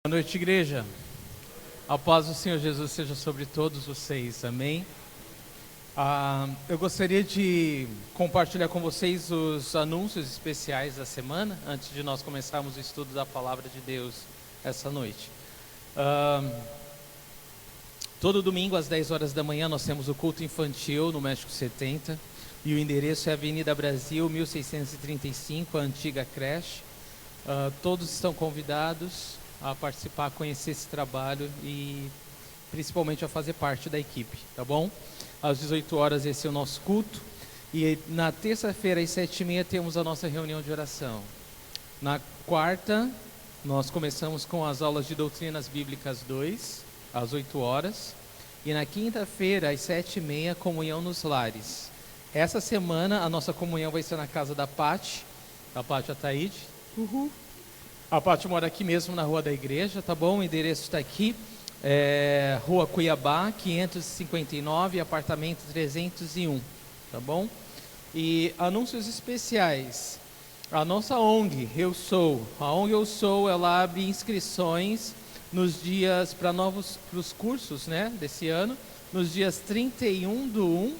Boa noite, igreja. A paz do Senhor Jesus seja sobre todos vocês, amém? Eu gostaria de compartilhar com vocês os anúncios especiais da semana, antes de nós começarmos o estudo da Palavra de Deus essa noite. Todo domingo às 10 horas da manhã nós temos o culto infantil no México 70, e o endereço é Avenida Brasil, 1635, a antiga creche. Todos estão convidados a participar, a conhecer esse trabalho e principalmente a fazer parte da equipe, tá bom? Às 18 horas esse é o nosso culto, e na terça-feira às 7h30 temos a nossa reunião de oração. Na quarta nós começamos com as aulas de Doutrinas Bíblicas 2, às 8 horas, e na quinta-feira às 7h30 comunhão nos lares. Essa semana a nossa comunhão vai ser na casa da Pati Ataíde. Uhul! A Paty mora aqui mesmo na rua da igreja, tá bom? O endereço está aqui, Rua Cuiabá, 559, apartamento 301, tá bom? E anúncios especiais. A nossa ONG, a ONG Eu Sou, ela abre inscrições nos dias para os cursos, né, desse ano, nos dias 31/1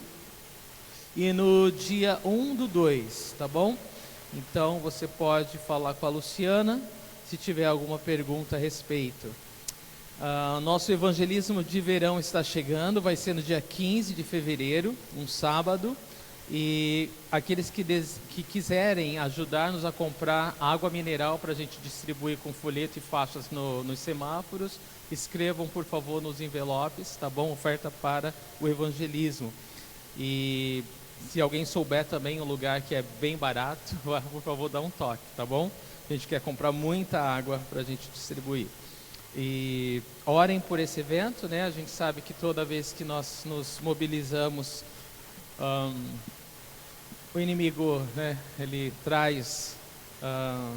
e no dia 1/2, tá bom? Então você pode falar com a Luciana se tiver alguma pergunta a respeito. Nosso evangelismo de verão está chegando, vai ser no dia 15 de fevereiro, um sábado, e aqueles que quiserem ajudar-nos a comprar água mineral para a gente distribuir com folheto e faixas nos semáforos, escrevam por favor nos envelopes, tá bom? Oferta para o evangelismo. E se alguém souber também um lugar que é bem barato, por favor dá um toque, tá bom? A gente quer comprar muita água para a gente distribuir. E orem por esse evento, né? A gente sabe que toda vez que nós nos mobilizamos, o inimigo, né, ele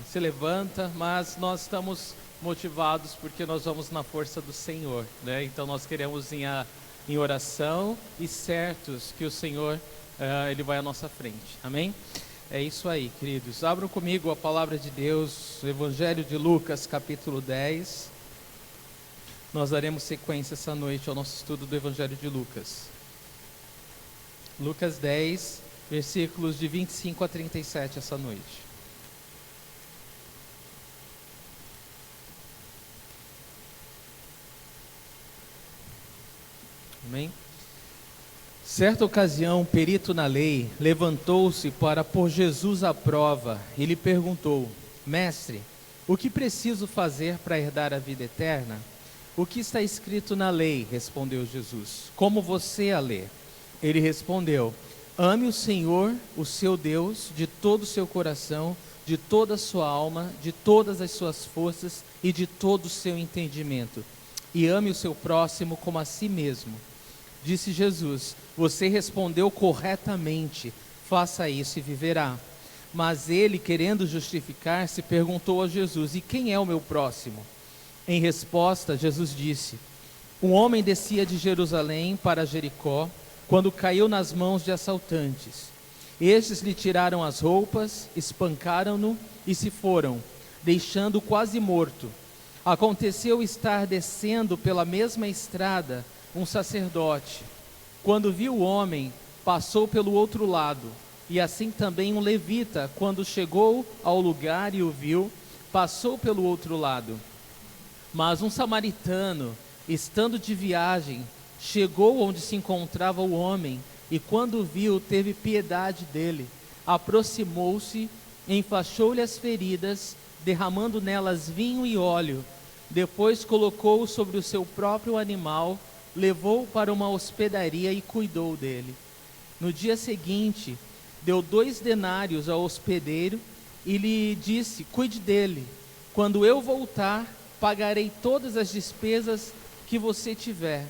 se levanta, mas nós estamos motivados porque nós vamos na força do Senhor, né? Então nós queremos ir em oração e certos que o Senhor Ele vai à nossa frente, amém? É isso aí, queridos. Abram comigo a palavra de Deus, o Evangelho de Lucas, capítulo 10. Nós daremos sequência essa noite ao nosso estudo do Evangelho de Lucas. Lucas 10, versículos de 25 a 37 essa noite. Amém? Certa ocasião, um perito na lei levantou-se para pôr Jesus à prova e lhe perguntou: Mestre, o que preciso fazer para herdar a vida eterna? O que está escrito na lei? Respondeu Jesus. Como você a lê? Ele respondeu: Ame o Senhor, o seu Deus, de todo o seu coração, de toda a sua alma, de todas as suas forças e de todo o seu entendimento. E ame o seu próximo como a si mesmo. Disse Jesus: Você respondeu corretamente, faça isso e viverá. Mas ele, querendo justificar-se, perguntou a Jesus: E quem é o meu próximo? Em resposta, Jesus disse: Um homem descia de Jerusalém para Jericó, quando caiu nas mãos de assaltantes. Estes lhe tiraram as roupas, espancaram-no e se foram, deixando-o quase morto. Aconteceu estar descendo pela mesma estrada um sacerdote. Quando viu o homem, passou pelo outro lado, e assim também um levita, quando chegou ao lugar e o viu, passou pelo outro lado. Mas um samaritano, estando de viagem, chegou onde se encontrava o homem, e quando o viu, teve piedade dele, aproximou-se, enfaixou-lhe as feridas, derramando nelas vinho e óleo, depois colocou-o sobre o seu próprio animal, levou-o para uma hospedaria e cuidou dele. No dia seguinte, deu 2 denários ao hospedeiro e lhe disse: Cuide dele, quando eu voltar, pagarei todas as despesas que você tiver.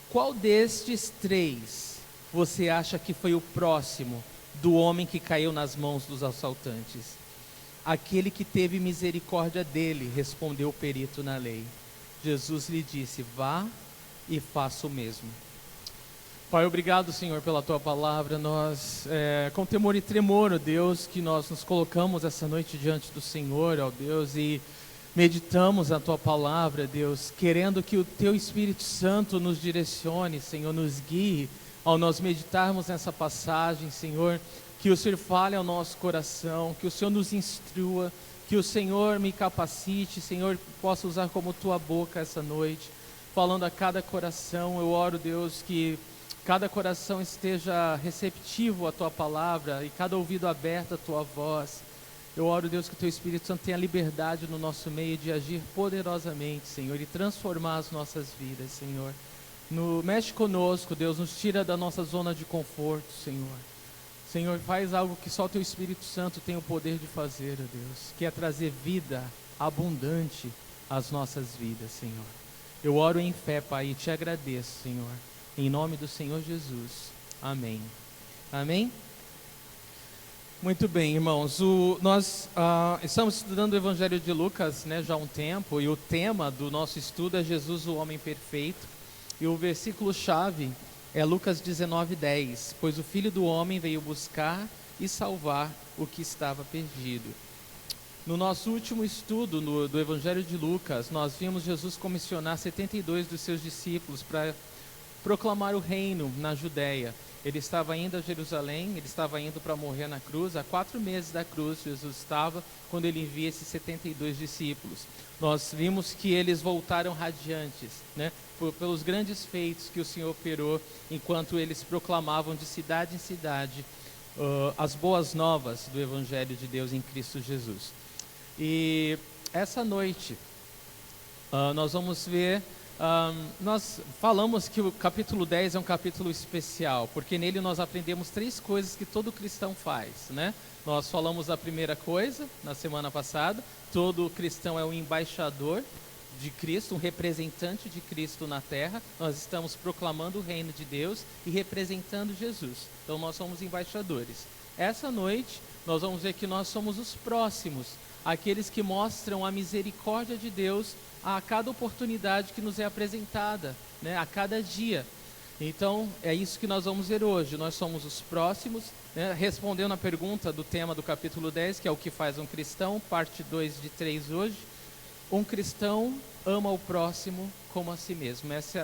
Qual destes 3 você acha que foi o próximo do homem que caiu nas mãos dos assaltantes? Aquele que teve misericórdia dele, respondeu o perito na lei. Jesus lhe disse: Vá e faça o mesmo. Pai, obrigado, Senhor, pela Tua palavra. Nós, com temor e tremor, ó Deus, que nós nos colocamos essa noite diante do Senhor, ó Deus, e meditamos a Tua palavra, Deus, querendo que o Teu Espírito Santo nos direcione, Senhor, nos guie ao nós meditarmos nessa passagem, Senhor, que o Senhor fale ao nosso coração, que o Senhor nos instrua, que o Senhor me capacite, Senhor, possa usar como Tua boca essa noite, falando a cada coração. Eu oro, Deus, que cada coração esteja receptivo à Tua palavra e cada ouvido aberto à Tua voz. Eu oro, Deus, que o Teu Espírito Santo tenha liberdade no nosso meio de agir poderosamente, Senhor, e transformar as nossas vidas, Senhor. Mexe conosco, Deus, nos tira da nossa zona de conforto, Senhor. Senhor, faz algo que só o Teu Espírito Santo tem o poder de fazer, ó Deus, que é trazer vida abundante às nossas vidas, Senhor. Eu oro em fé, Pai, e Te agradeço, Senhor, em nome do Senhor Jesus. Amém. Amém? Muito bem, irmãos, nós estamos estudando o Evangelho de Lucas, né, já há um tempo, e o tema do nosso estudo é Jesus, o homem perfeito. E o versículo-chave é Lucas 19:10, pois o Filho do Homem veio buscar e salvar o que estava perdido. No nosso último estudo do Evangelho de Lucas, nós vimos Jesus comissionar 72 dos seus discípulos para proclamar o reino na Judéia. Ele estava indo a Jerusalém, ele estava indo para morrer na cruz. Há 4 meses da cruz Jesus estava, quando ele envia esses 72 discípulos. Nós vimos que eles voltaram radiantes, né, pelos grandes feitos que o Senhor operou, enquanto eles proclamavam de cidade em cidade as boas novas do Evangelho de Deus em Cristo Jesus. E essa noite nós vamos ver, nós falamos que o capítulo 10 é um capítulo especial, porque nele nós aprendemos 3 coisas que todo cristão faz, né? Nós falamos a primeira coisa na semana passada: todo cristão é um embaixador de Cristo, um representante de Cristo na terra. Nós estamos proclamando o reino de Deus e representando Jesus, então nós somos embaixadores. Essa noite nós vamos ver que nós somos os próximos, aqueles que mostram a misericórdia de Deus a cada oportunidade que nos é apresentada, né, a cada dia. Então é isso que nós vamos ver hoje. Nós somos os próximos, né, respondendo a pergunta do tema do capítulo 10, que é o que faz um cristão, parte 2 de 3 hoje. Um cristão ama o próximo como a si mesmo. Esse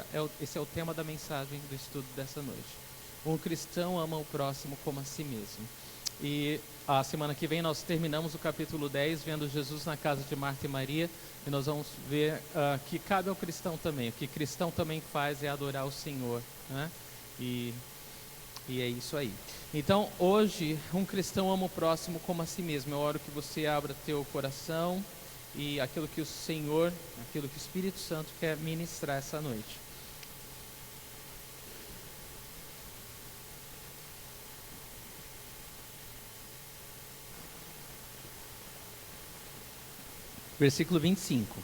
é o tema da mensagem do estudo dessa noite. Um cristão ama o próximo como a si mesmo. E a semana que vem nós terminamos o capítulo 10 vendo Jesus na casa de Marta e Maria, e nós vamos ver que cabe ao cristão também. O que cristão também faz é adorar o Senhor, né? E é isso aí. Então hoje, um cristão ama o próximo como a si mesmo. Eu oro que você abra teu coração e aquilo que o Senhor, aquilo que o Espírito Santo quer ministrar essa noite. Versículo 25.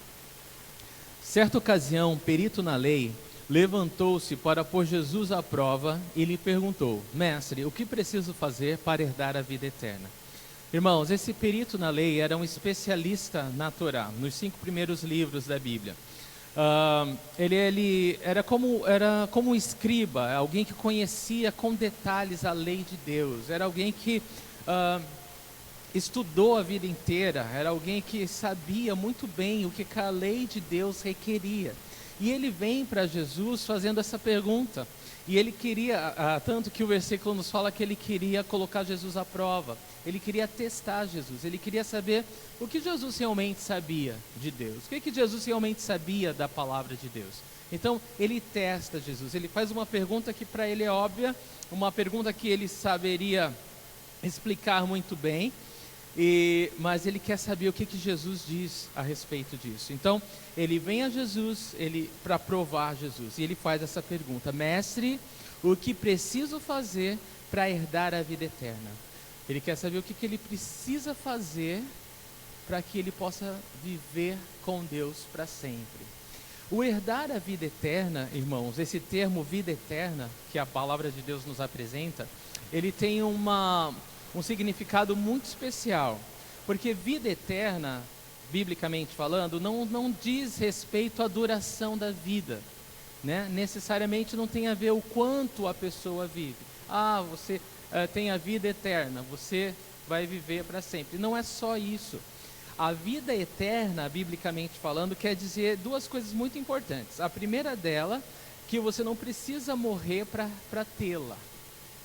Certa ocasião, um perito na lei levantou-se para pôr Jesus à prova e lhe perguntou: Mestre, o que preciso fazer para herdar a vida eterna? Irmãos, esse perito na lei era um especialista na Torá, nos 5 primeiros livros da Bíblia. Ele era como um escriba, alguém que conhecia com detalhes a lei de Deus. Era alguém que estudou a vida inteira, era alguém que sabia muito bem o que a lei de Deus requeria. E ele vem para Jesus fazendo essa pergunta. E ele queria, tanto que o versículo nos fala que ele queria colocar Jesus à prova. Ele queria testar Jesus, ele queria saber o que Jesus realmente sabia de Deus. O que Jesus realmente sabia da palavra de Deus. Então ele testa Jesus, ele faz uma pergunta que para ele é óbvia, uma pergunta que ele saberia explicar muito bem. Mas ele quer saber o que Jesus diz a respeito disso. Então ele vem a Jesus para provar Jesus, e ele faz essa pergunta: Mestre, o que preciso fazer para herdar a vida eterna? Ele quer saber o que ele precisa fazer para que ele possa viver com Deus para sempre. O herdar a vida eterna, irmãos, esse termo vida eterna que a palavra de Deus nos apresenta, ele tem um significado muito especial, porque vida eterna, biblicamente falando, não diz respeito à duração da vida, né? Necessariamente não tem a ver o quanto a pessoa vive. Você tem a vida eterna, você vai viver para sempre. Não é só isso. a vida eterna, biblicamente falando, quer dizer duas coisas muito importantes. A primeira dela, que você não precisa morrer para tê-la.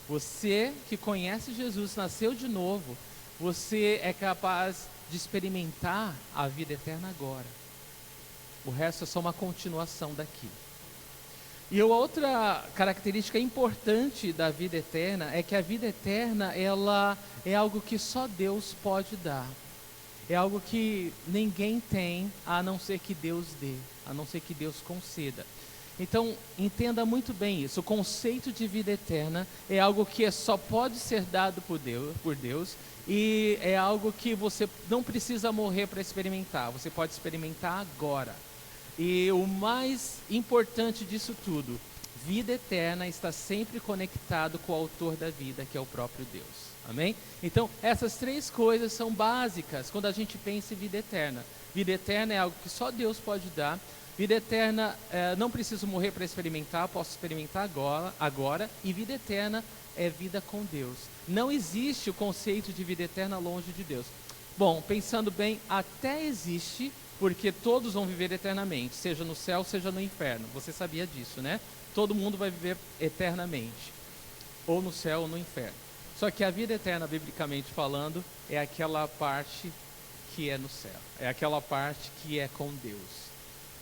Você que conhece Jesus, nasceu de novo, você é capaz de experimentar a vida eterna agora. O resto é só uma continuação daqui. E outra característica importante da vida eterna é que a vida eterna, ela é algo que só Deus pode dar. É algo que ninguém tem, a não ser que Deus dê, a não ser que Deus conceda. Então, entenda muito bem isso. O conceito de vida eterna é algo que só pode ser dado por Deus, e é algo que você não precisa morrer para experimentar. Você pode experimentar agora. E o mais importante disso tudo, vida eterna está sempre conectado com o autor da vida, que é o próprio Deus. Amém? Então, essas três coisas são básicas quando a gente pensa em vida eterna. Vida eterna é algo que só Deus pode dar. Vida eterna, não preciso morrer para experimentar, posso experimentar agora. E vida eterna é vida com Deus. Não existe o conceito de vida eterna longe de Deus. Bom, pensando bem, até existe, porque todos vão viver eternamente, seja no céu, seja no inferno. Você sabia disso, né? Todo mundo vai viver eternamente, ou no céu ou no inferno. Só que a vida eterna, biblicamente falando, é aquela parte que é no céu, é aquela parte que é com Deus.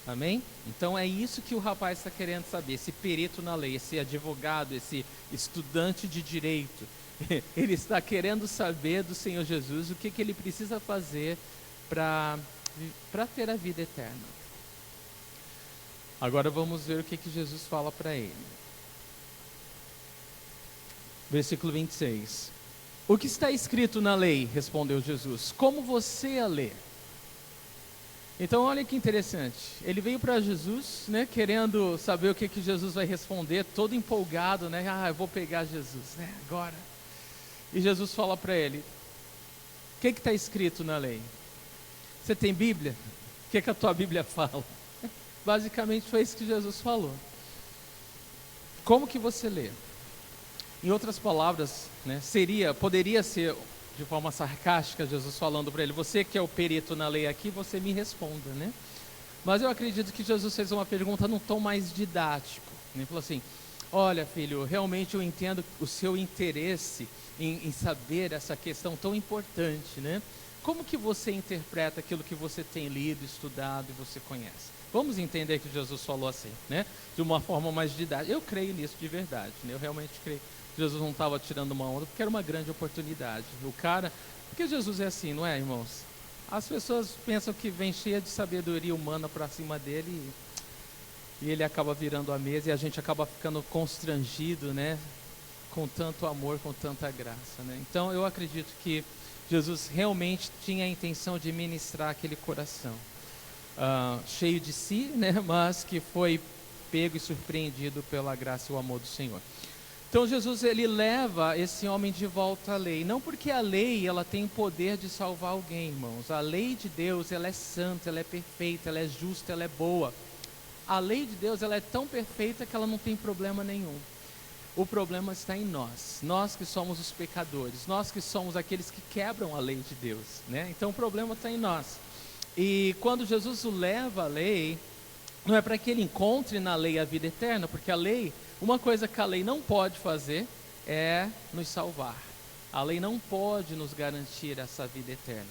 Amém? Então é isso que o rapaz está querendo saber, esse perito na lei, esse advogado, esse estudante de direito. Ele está querendo saber do Senhor Jesus o que ele precisa fazer para ter a vida eterna. Agora vamos ver o que Jesus fala para ele. Versículo 26. O que está escrito na lei? Respondeu Jesus. Como você a lê? Então olha que interessante. Ele veio para Jesus, né, querendo saber o que Jesus vai responder, todo empolgado, né? Eu vou pegar Jesus, né, agora. E Jesus fala para ele: o que está escrito na lei? Você tem Bíblia? O que a tua Bíblia fala? Basicamente foi isso que Jesus falou. Como que você lê? Em outras palavras, né, poderia ser de forma sarcástica Jesus falando para ele: você que é o perito na lei aqui, você me responda, né? Mas eu acredito que Jesus fez uma pergunta num tom mais didático. Ele falou assim: olha, filho, realmente eu entendo o seu interesse em saber essa questão tão importante, né? Como que você interpreta aquilo que você tem lido, estudado e você conhece? Vamos entender que Jesus falou assim, né? De uma forma mais didática. Eu creio nisso de verdade, né? Eu realmente creio. Jesus não estava tirando uma onda, porque era uma grande oportunidade. Porque Jesus é assim, não é, irmãos? As pessoas pensam que vem cheia de sabedoria humana para cima dele e ele acaba virando a mesa e a gente acaba ficando constrangido, né? Com tanto amor, com tanta graça, né? Então eu acredito que Jesus realmente tinha a intenção de ministrar aquele coração cheio de si, né? Mas que foi pego e surpreendido pela graça e o amor do Senhor. Então Jesus, ele leva esse homem de volta à lei, não porque a lei ela tem o poder de salvar alguém, irmãos. A lei de Deus, ela é santa, ela é perfeita, ela é justa, ela é boa. A lei de Deus, ela é tão perfeita que ela não tem problema nenhum. O problema está em nós que somos os pecadores, nós que somos aqueles que quebram a lei de Deus, né? Então o problema está em nós. E quando Jesus o leva à lei, não é para que ele encontre na lei a vida eterna, porque a lei, uma coisa que a lei não pode fazer é nos salvar. A lei não pode nos garantir essa vida eterna.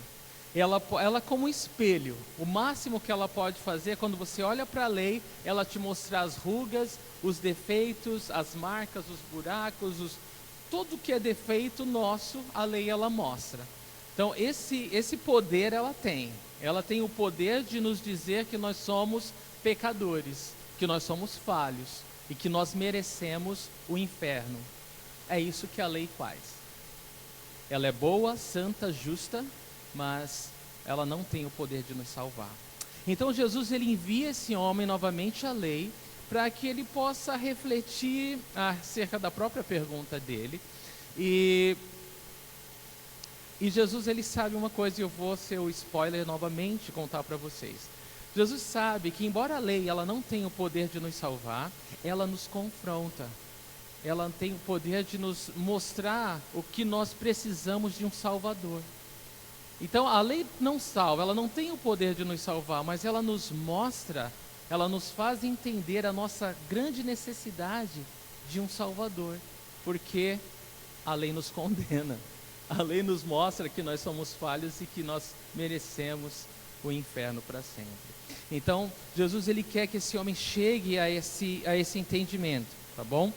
Ela como um espelho, o máximo que ela pode fazer é quando você olha para a lei, ela te mostrar as rugas, os defeitos, as marcas, os buracos, tudo que é defeito nosso, a lei ela mostra. Então esse poder ela tem o poder de nos dizer que nós somos pecadores, que nós somos falhos e que nós merecemos o inferno. É isso que a lei faz. Ela é boa, santa, justa, mas ela não tem o poder de nos salvar. Então Jesus, ele envia esse homem novamente à lei para que ele possa refletir acerca da própria pergunta dele. E Jesus, ele sabe uma coisa, e eu vou ser o spoiler novamente contar para vocês. Jesus sabe que embora a lei ela não tenha o poder de nos salvar, ela nos confronta. Ela tem o poder de nos mostrar o que nós precisamos de um Salvador. Então a lei não salva, ela não tem o poder de nos salvar, mas ela nos mostra, ela nos faz entender a nossa grande necessidade de um Salvador, porque a lei nos condena, a lei nos mostra que nós somos falhos e que nós merecemos o inferno para sempre. Então Jesus, ele quer que esse homem chegue a esse entendimento, tá bom?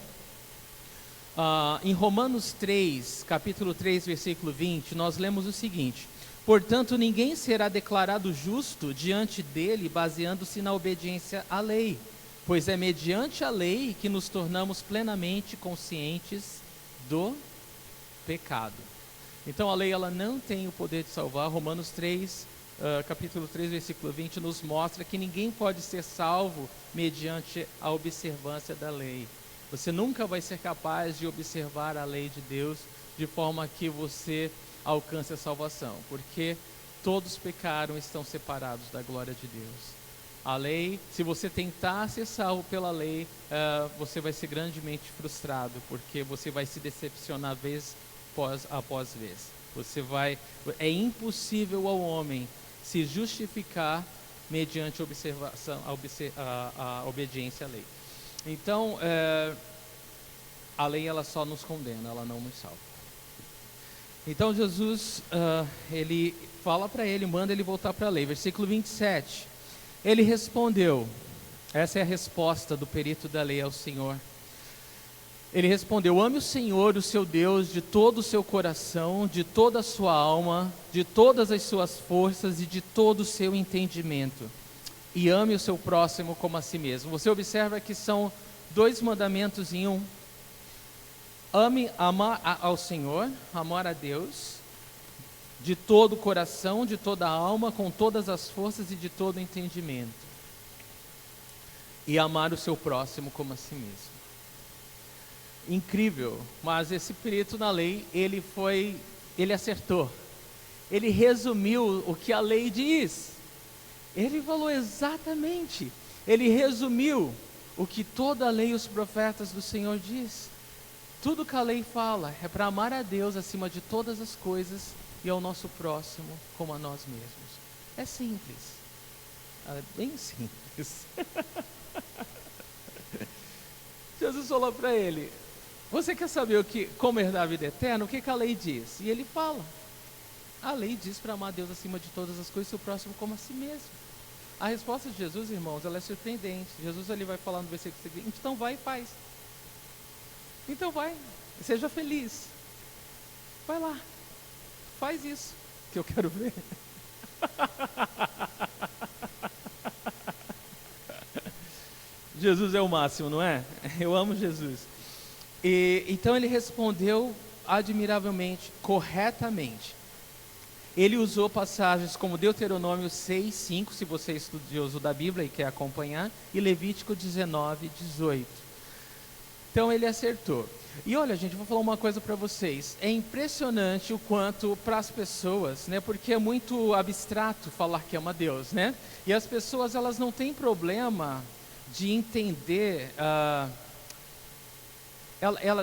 Em Romanos 3, capítulo 3, versículo 20, nós lemos o seguinte: portanto, ninguém será declarado justo diante dele baseando-se na obediência à lei, pois é mediante a lei que nos tornamos plenamente conscientes do pecado. Então a lei, ela não tem o poder de salvar. Romanos 3, capítulo 3, versículo 20 nos mostra que ninguém pode ser salvo mediante a observância da lei. Você nunca vai ser capaz de observar a lei de Deus de forma que você alcance a salvação, porque todos pecaram e estão separados da glória de Deus. A lei, se você tentar ser salvo pela lei, você vai ser grandemente frustrado, porque você vai se decepcionar vez após vez. É impossível ao homem se justificar mediante a obediência à lei. Então, a lei, ela só nos condena, ela não nos salva. Então Jesus, ele fala para ele, manda ele voltar para a lei. Versículo 27, ele respondeu, essa é a resposta do perito da lei ao Senhor. Ele respondeu: ame o Senhor, o seu Deus, de todo o seu coração, de toda a sua alma, de todas as suas forças e de todo o seu entendimento. E ame o seu próximo como a si mesmo. Você observa que são 2 mandamentos em um. Amar ao Senhor, amar a Deus, de todo o coração, de toda a alma, com todas as forças e de todo o entendimento. E amar o seu próximo como a si mesmo. Incrível, mas esse perito na lei, ele acertou. Ele resumiu o que a lei diz. Ele falou exatamente. Ele resumiu o que toda a lei e os profetas do Senhor diz. Tudo que a lei fala é para amar a Deus acima de todas as coisas e ao nosso próximo como a nós mesmos. É simples. É bem simples. Jesus falou para ele: você quer saber como herdar a vida eterna? O que a lei diz? E ele fala: a lei diz para amar a Deus acima de todas as coisas e o próximo como a si mesmo. A resposta de Jesus, irmãos, ela é surpreendente. Jesus, ele vai falar no versículo seguinte: então vai e faz. Então vai, seja feliz. Vai lá, faz isso que eu quero ver. Jesus é o máximo, não é? Eu amo Jesus. Então ele respondeu admiravelmente, corretamente. Ele usou passagens como Deuteronômio 6, 5, se você é estudioso da Bíblia e quer acompanhar, e Levítico 19, 18. Então ele acertou. E olha, gente, vou falar uma coisa para vocês. É impressionante o quanto para as pessoas, né? Porque é muito abstrato falar que ama Deus, né? E as pessoas, elas não têm problema de entender.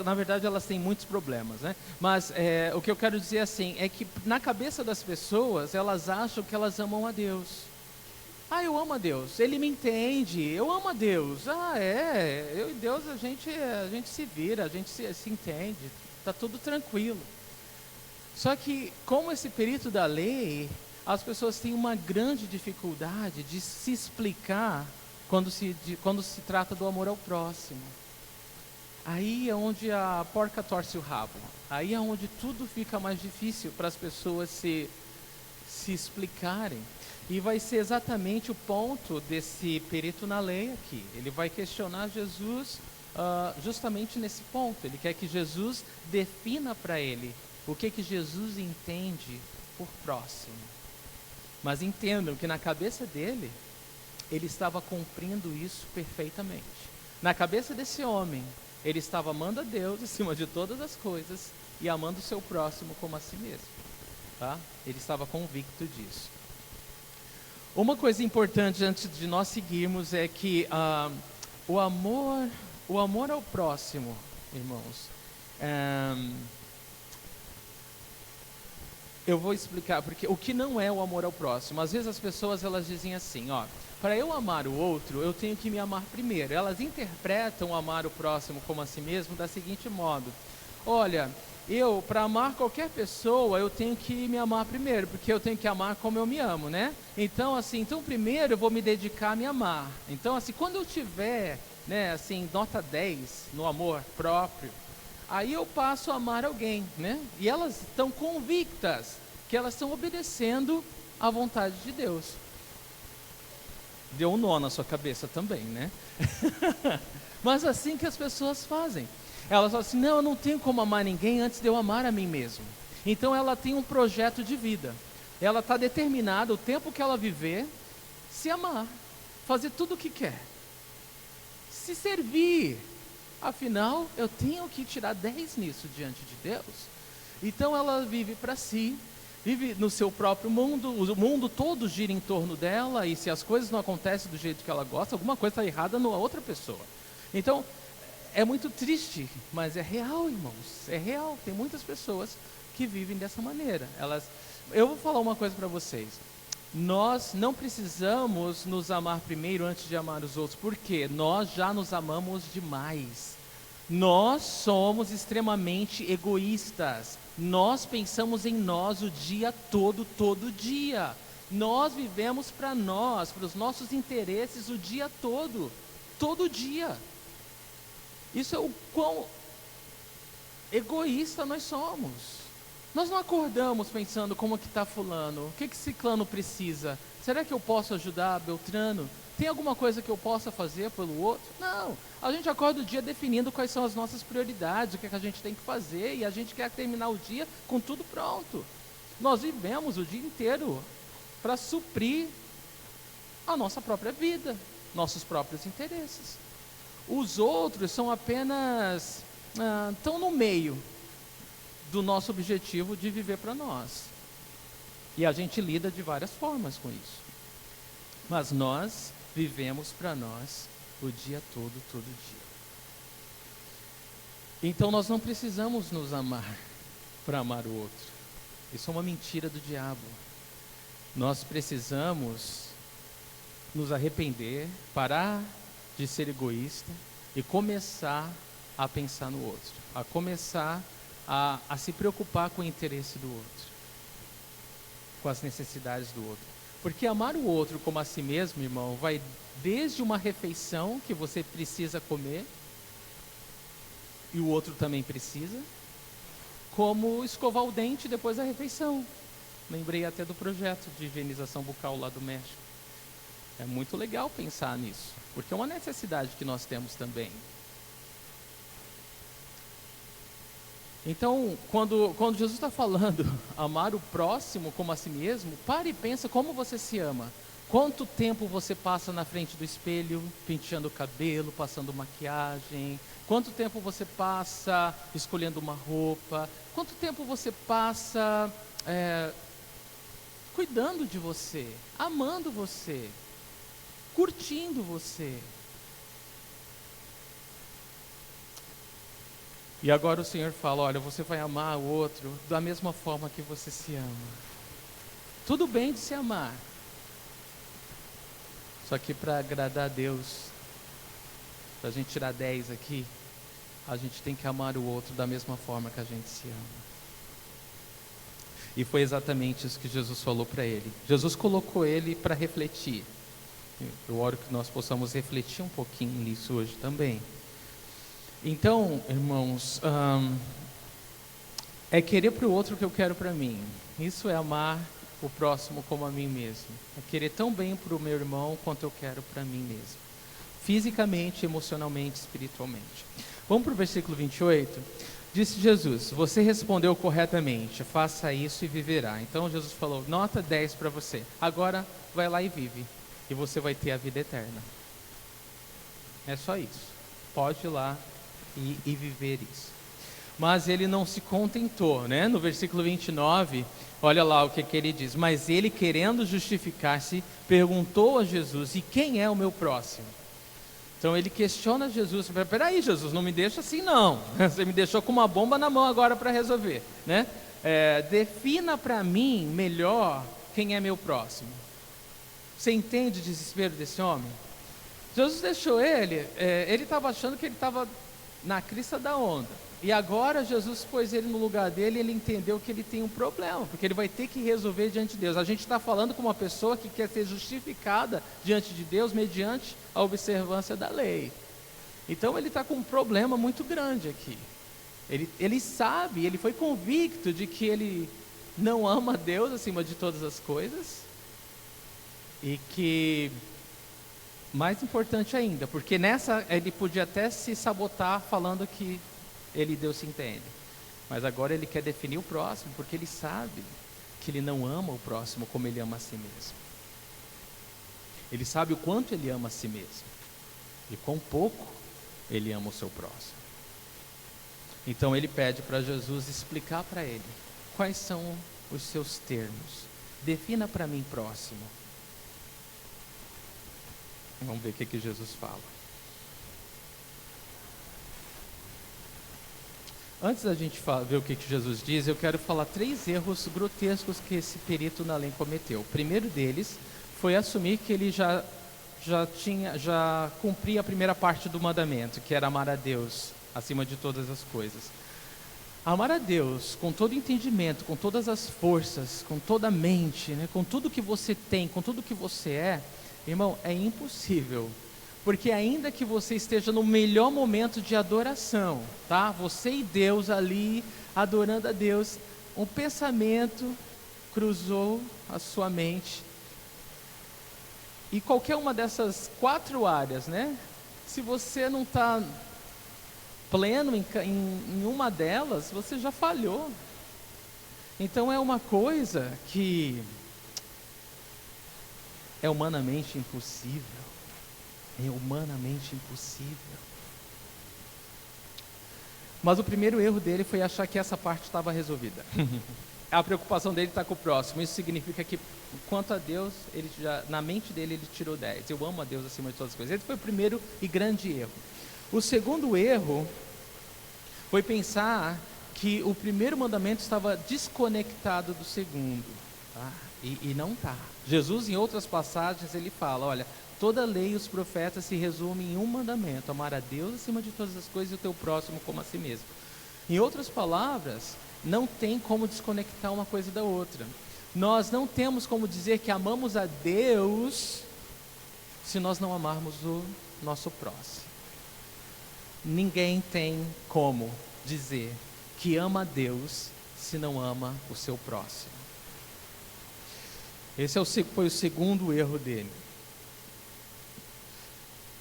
Na verdade, elas têm muitos problemas, né? Mas o que eu quero dizer assim é que na cabeça das pessoas, elas acham que elas amam a Deus. Eu amo a Deus, Ele me entende, eu amo a Deus. Eu e Deus, a gente se vira, a gente se entende, está tudo tranquilo. Só que, como esse perito da lei, as pessoas têm uma grande dificuldade de se explicar quando se trata do amor ao próximo. Aí é onde a porca torce o rabo, aí é onde tudo fica mais difícil para as pessoas se explicarem. E vai ser exatamente o ponto desse perito na lei aqui. Ele vai questionar Jesus justamente nesse ponto. Ele quer que Jesus defina para ele o que Jesus entende por próximo. Mas entendam que na cabeça dele, ele estava cumprindo isso perfeitamente. Na cabeça desse homem, ele estava amando a Deus acima de todas as coisas e amando o seu próximo como a si mesmo. Tá? Ele estava convicto disso. Uma coisa importante antes de nós seguirmos é que o amor ao próximo, irmãos, Eu vou explicar, porque o que não é o amor ao próximo? Às vezes as pessoas elas dizem assim, ó, para eu amar o outro, eu tenho que me amar primeiro. Elas interpretam amar o próximo como a si mesmo da seguinte modo: olha, eu, para amar qualquer pessoa, eu tenho que me amar primeiro, porque eu tenho que amar como eu me amo, né? Então, assim, primeiro eu vou me dedicar a me amar. Então, assim, quando eu tiver, né, assim, nota 10 no amor próprio, aí eu passo a amar alguém, né? E elas estão convictas que elas estão obedecendo à vontade de Deus. Deu um nó na sua cabeça também, né? Mas assim que as pessoas fazem. Elas falam assim, não, eu não tenho como amar ninguém antes de eu amar a mim mesmo. Então ela tem um projeto de vida. Ela está determinada, o tempo que ela viver, se amar, fazer tudo o que quer, se servir. Afinal, eu tenho que tirar 10 nisso diante de Deus. Então ela vive para si, vive no seu próprio mundo, o mundo todo gira em torno dela, e se as coisas não acontecem do jeito que ela gosta, alguma coisa está errada na outra pessoa. Então, é muito triste, mas é real, irmãos, é real. Tem muitas pessoas que vivem dessa maneira. Eu vou falar uma coisa para vocês. Nós não precisamos nos amar primeiro antes de amar os outros, porque nós já nos amamos demais. Nós somos extremamente egoístas. Nós pensamos em nós o dia todo, todo dia. Nós vivemos para nós, para os nossos interesses o dia todo, todo dia. Isso é o quão egoísta nós somos. Nós não acordamos pensando como que está fulano, o que ciclano precisa, será que eu posso ajudar Beltrano? Tem alguma coisa que eu possa fazer pelo outro? Não, a gente acorda o dia definindo quais são as nossas prioridades, o que a gente tem que fazer, e a gente quer terminar o dia com tudo pronto. Nós vivemos o dia inteiro para suprir a nossa própria vida, nossos próprios interesses. Os outros são apenas, estão no meio do nosso objetivo de viver para nós. E a gente lida de várias formas com isso. Mas nós vivemos para nós o dia todo, todo dia. Então nós não precisamos nos amar para amar o outro. Isso é uma mentira do diabo. Nós precisamos nos arrepender, parar de ser egoísta e começar a pensar no outro, a começar a se preocupar com o interesse do outro, com as necessidades do outro. Porque amar o outro como a si mesmo, irmão, vai desde uma refeição que você precisa comer, e o outro também precisa, como escovar o dente depois da refeição. Lembrei até do projeto de higienização bucal lá do México. É muito legal pensar nisso, porque é uma necessidade que nós temos também. Então, quando Jesus está falando amar o próximo como a si mesmo, pare e pensa como você se ama. Quanto tempo você passa na frente do espelho, penteando o cabelo, passando maquiagem? Quanto tempo você passa escolhendo uma roupa? Quanto tempo você passa cuidando de você, amando você, curtindo você? E agora o Senhor fala, olha, você vai amar o outro da mesma forma que você se ama. Tudo bem de se amar. Só que para agradar a Deus, para a gente tirar 10 aqui, a gente tem que amar o outro da mesma forma que a gente se ama. E foi exatamente isso que Jesus falou para ele. Jesus colocou ele para refletir. Eu oro que nós possamos refletir um pouquinho nisso hoje também. Então, irmãos, é querer para o outro o que eu quero para mim. Isso é amar o próximo como a mim mesmo. É querer tão bem para o meu irmão quanto eu quero para mim mesmo. Fisicamente, emocionalmente, espiritualmente. Vamos para o versículo 28. Disse Jesus, você respondeu corretamente, faça isso e viverá. Então Jesus falou, nota 10 para você. Agora vai lá e vive. E você vai ter a vida eterna. É só isso. Pode ir lá e viver isso. Mas ele não se contentou, né? No versículo 29, olha lá o que ele diz. Mas ele, querendo justificar-se, perguntou a Jesus, e quem é o meu próximo? Então ele questiona Jesus, peraí Jesus, não me deixa assim não, você me deixou com uma bomba na mão agora para resolver, né? defina para mim melhor quem é meu próximo. Você entende o desespero desse homem? Jesus deixou ele estava achando que ele estava na crista da onda. E agora Jesus pôs ele no lugar dele e ele entendeu que ele tem um problema, porque ele vai ter que resolver diante de Deus. A gente está falando com uma pessoa que quer ser justificada diante de Deus mediante a observância da lei. Então ele está com um problema muito grande aqui. Ele sabe, ele foi convicto de que ele não ama Deus acima de todas as coisas. E que, mais importante ainda, porque nessa ele podia até se sabotar falando que ele e Deus se entendem. Mas agora ele quer definir o próximo, porque ele sabe que ele não ama o próximo como ele ama a si mesmo. Ele sabe o quanto ele ama a si mesmo e quão pouco ele ama o seu próximo. Então ele pede para Jesus explicar para ele quais são os seus termos. Defina para mim próximo. Vamos ver o que Jesus fala. Antes da gente ver o que Jesus diz, eu quero falar 3 erros grotescos que esse perito na lei cometeu. O primeiro deles foi assumir que ele já cumpria a primeira parte do mandamento, que era amar a Deus acima de todas as coisas. Amar a Deus com todo entendimento, com todas as forças, com toda a mente, né, com tudo que você tem, com tudo que você é, irmão, é impossível. Porque ainda que você esteja no melhor momento de adoração, tá? Você e Deus ali, adorando a Deus, um pensamento cruzou a sua mente. E qualquer uma dessas 4 áreas, né? Se você não está pleno em uma delas, você já falhou. Então é uma coisa que é humanamente impossível. É humanamente impossível. Mas o primeiro erro dele foi achar que essa parte estava resolvida. A preocupação dele está com o próximo. Isso significa que, quanto a Deus, na mente dele ele tirou 10. Eu amo a Deus acima de todas as coisas. Esse foi o primeiro e grande erro. O segundo erro foi pensar que o primeiro mandamento estava desconectado do segundo. Tá? E não está. Jesus, em outras passagens, ele fala, olha, toda a lei e os profetas se resumem em um mandamento: amar a Deus acima de todas as coisas e o teu próximo como a si mesmo. Em outras palavras, não tem como desconectar uma coisa da outra. Nós não temos como dizer que amamos a Deus se nós não amarmos o nosso próximo. Ninguém tem como dizer que ama a Deus se não ama o seu próximo. Esse foi o segundo erro dele.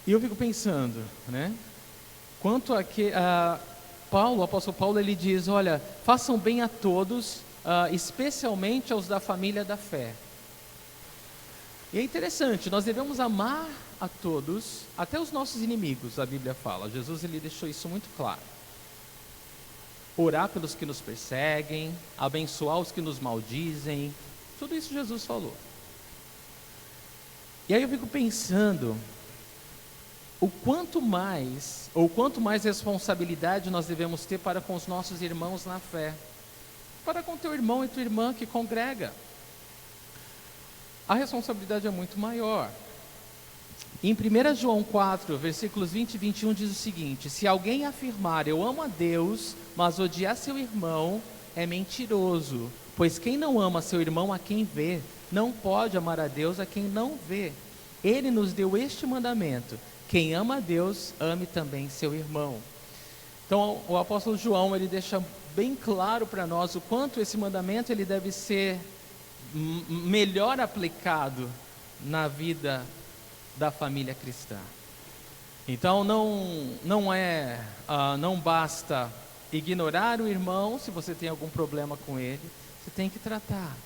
E eu fico pensando, né? Quanto a que o apóstolo Paulo, ele diz, olha, façam bem a todos, especialmente aos da família da fé. E é interessante, nós devemos amar a todos, até os nossos inimigos, a Bíblia fala. Jesus, ele deixou isso muito claro. Orar pelos que nos perseguem, abençoar os que nos maldizem, tudo isso Jesus falou. E aí eu fico pensando, quanto mais responsabilidade nós devemos ter para com os nossos irmãos na fé, para com teu irmão e tua irmã que congrega. A responsabilidade é muito maior. Em 1 João 4, versículos 20 e 21 diz o seguinte: se alguém afirmar eu amo a Deus, mas odiar seu irmão, é mentiroso, pois quem não ama seu irmão a quem vê, não pode amar a Deus a quem não vê. Ele nos deu este mandamento: quem ama a Deus, ame também seu irmão. Então o apóstolo João, ele deixa bem claro para nós o quanto esse mandamento ele deve ser melhor aplicado na vida da família cristã. Então não basta ignorar o irmão. Se você tem algum problema com ele, você tem que tratar.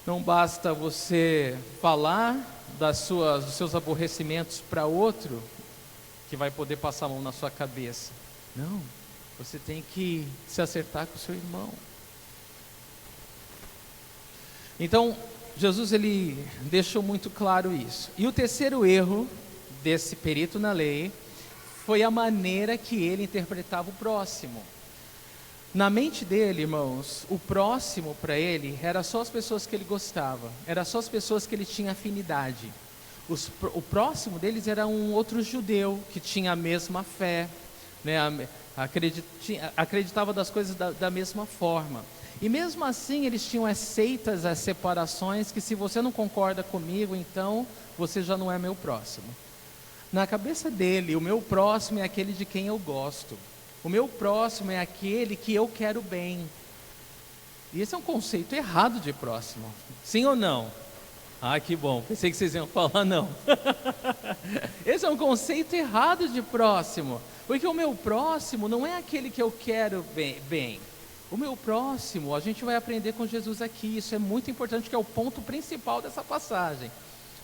Não basta você falar dos seus aborrecimentos para outro, que vai poder passar a mão na sua cabeça. Não, você tem que se acertar com o seu irmão. Então, Jesus, ele deixou muito claro isso. E o terceiro erro desse perito na lei foi a maneira que ele interpretava o próximo. Na mente dele, irmãos, o próximo para ele era só as pessoas que ele gostava, era só as pessoas que ele tinha afinidade. O próximo deles era um outro judeu que tinha a mesma fé, né, acreditava das coisas da mesma forma. E mesmo assim eles tinham as seitas, as separações, que se você não concorda comigo, então você já não é meu próximo. Na cabeça dele, o meu próximo é aquele de quem eu gosto. O meu próximo é aquele que eu quero bem. E esse é um conceito errado de próximo. Sim ou não? Ah, que bom. Pensei que vocês iam falar não. Esse é um conceito errado de próximo. Porque o meu próximo não é aquele que eu quero bem. O meu próximo, a gente vai aprender com Jesus aqui. Isso é muito importante, que é o ponto principal dessa passagem.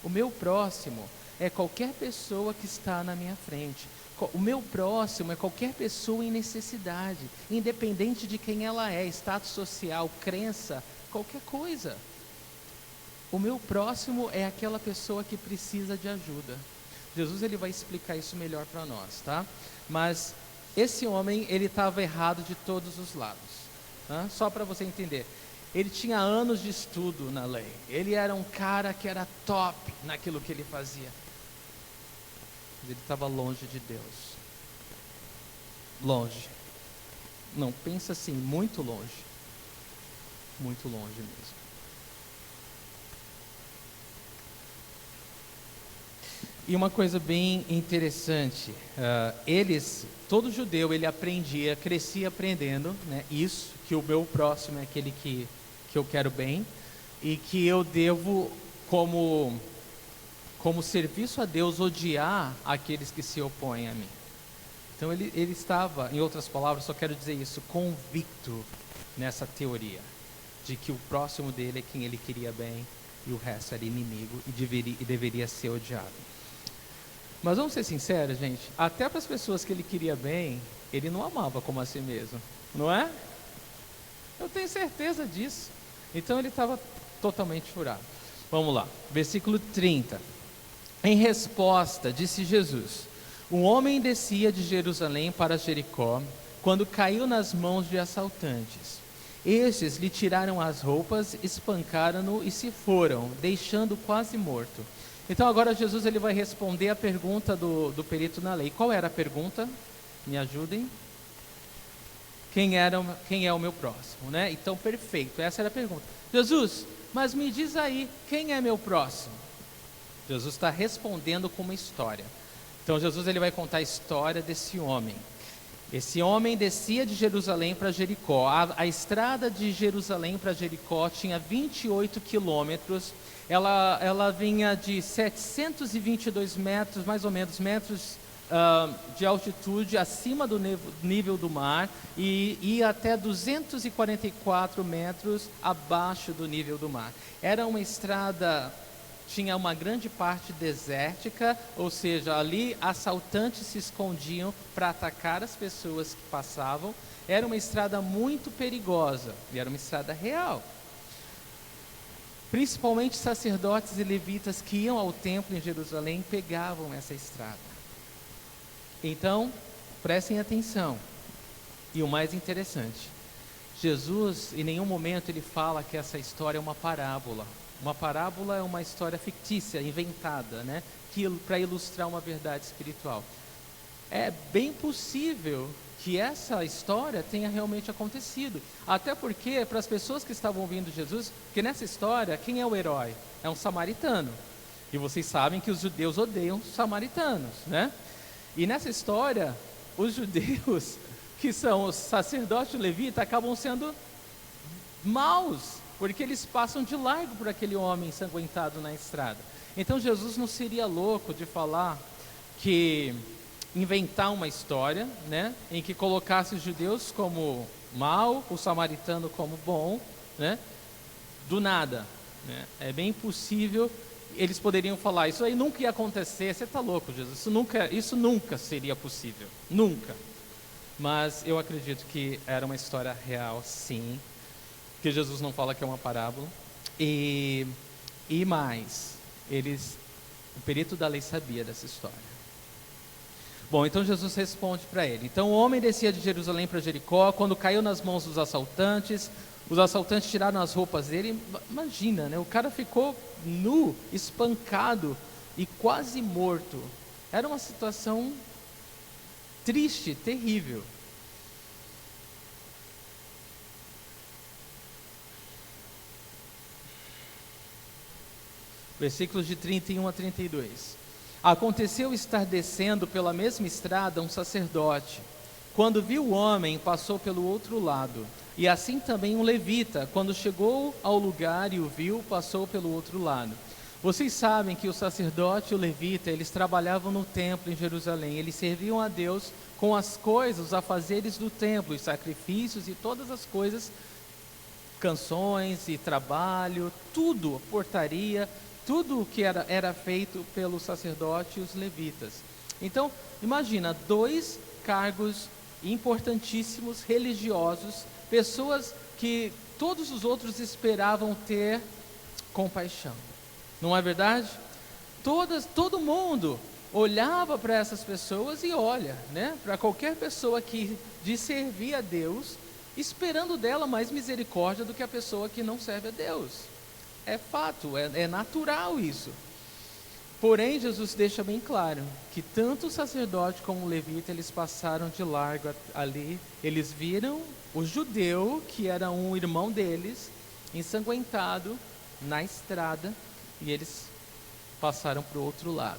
O meu próximo é qualquer pessoa que está na minha frente. O meu próximo é qualquer pessoa em necessidade, independente de quem ela é, status social, crença, qualquer coisa. O meu próximo é aquela pessoa que precisa de ajuda. Jesus ele vai explicar isso melhor para nós, tá? Mas esse homem, ele estava errado de todos os lados. Tá? Só para você entender. Ele tinha anos de estudo na lei. Ele era um cara que era top naquilo que ele fazia. Mas ele estava longe de Deus. Longe. Não, pensa assim, muito longe. Muito longe mesmo. E uma coisa bem interessante, todo judeu ele aprendia, crescia aprendendo, né, isso, que o meu próximo é aquele que eu quero bem, e que eu devo, como serviço a Deus, odiar aqueles que se opõem a mim. Então ele estava, em outras palavras, só quero dizer isso, convicto nessa teoria, de que o próximo dele é quem ele queria bem, e o resto era inimigo e deveria ser odiado. Mas vamos ser sinceros, gente, até para as pessoas que ele queria bem, ele não amava como a si mesmo, não é? Eu tenho certeza disso. Então ele estava totalmente furado. Vamos lá, versículo 30. Em resposta, disse Jesus: um homem descia de Jerusalém para Jericó, quando caiu nas mãos de assaltantes. Estes lhe tiraram as roupas, espancaram-no e se foram, deixando-o quase morto. Então agora Jesus ele vai responder a pergunta do perito na lei. Qual era a pergunta? Me ajudem. Quem é o meu próximo, né? Então perfeito, essa era a pergunta. Jesus, mas me diz aí, quem é meu próximo? Jesus está respondendo com uma história. Então Jesus ele vai contar a história desse homem. Esse homem descia de Jerusalém para Jericó. A estrada de Jerusalém para Jericó tinha 28 quilômetros. Ela vinha de 722 metros, mais ou menos, de altitude acima do nível do mar, e ia até 244 metros abaixo do nível do mar. Era uma estrada, tinha uma grande parte desértica, ou seja, ali assaltantes se escondiam para atacar as pessoas que passavam. Era uma estrada muito perigosa, e era uma estrada real. Principalmente sacerdotes e levitas que iam ao templo em Jerusalém pegavam essa estrada. Então, prestem atenção. E o mais interessante, Jesus em nenhum momento ele fala que essa história é uma parábola. Uma parábola é uma história fictícia, inventada, né? Para ilustrar uma verdade espiritual. É bem possível que essa história tenha realmente acontecido. Até porque, para as pessoas que estavam ouvindo Jesus, porque nessa história, quem é o herói? É um samaritano. E vocês sabem que os judeus odeiam os samaritanos, né? E nessa história, os judeus, que são os sacerdotes e levitas, acabam sendo maus, porque eles passam de largo por aquele homem ensanguentado na estrada. Então Jesus não seria louco de falar inventar uma história, né, em que colocasse os judeus como mal, o samaritano como bom, né, do nada, né? É bem possível, eles poderiam falar, isso aí nunca ia acontecer, você está louco, Jesus, isso nunca seria possível, nunca. Mas eu acredito que era uma história real, sim, que Jesus não fala que é uma parábola, e mais, o perito da lei sabia dessa história. Bom, então Jesus responde para ele. Então o homem descia de Jerusalém para Jericó. Quando caiu nas mãos dos assaltantes, os assaltantes tiraram as roupas dele. Imagina, né? O cara ficou nu, espancado e quase morto. Era uma situação triste, terrível. Versículos de 31 a 32. Aconteceu estar descendo pela mesma estrada um sacerdote. Quando viu o homem, passou pelo outro lado. E assim também um levita, quando chegou ao lugar e o viu, passou pelo outro lado. Vocês sabem que o sacerdote e o levita, eles trabalhavam no templo em Jerusalém. Eles serviam a Deus com as coisas, os afazeres do templo, os sacrifícios e todas as coisas, canções e trabalho, tudo, portaria, tudo o que era feito pelo sacerdote e os levitas. Então, imagina, dois cargos importantíssimos, religiosos, pessoas que todos os outros esperavam ter compaixão. Não é verdade? Todo mundo olhava para essas pessoas e olha, né, para qualquer pessoa que de servir a Deus, esperando dela mais misericórdia do que a pessoa que não serve a Deus. É fato, é natural isso. Porém, Jesus deixa bem claro que tanto o sacerdote como o levita, eles passaram de largo ali. Eles viram o judeu, que era um irmão deles, ensanguentado na estrada, e eles passaram para o outro lado.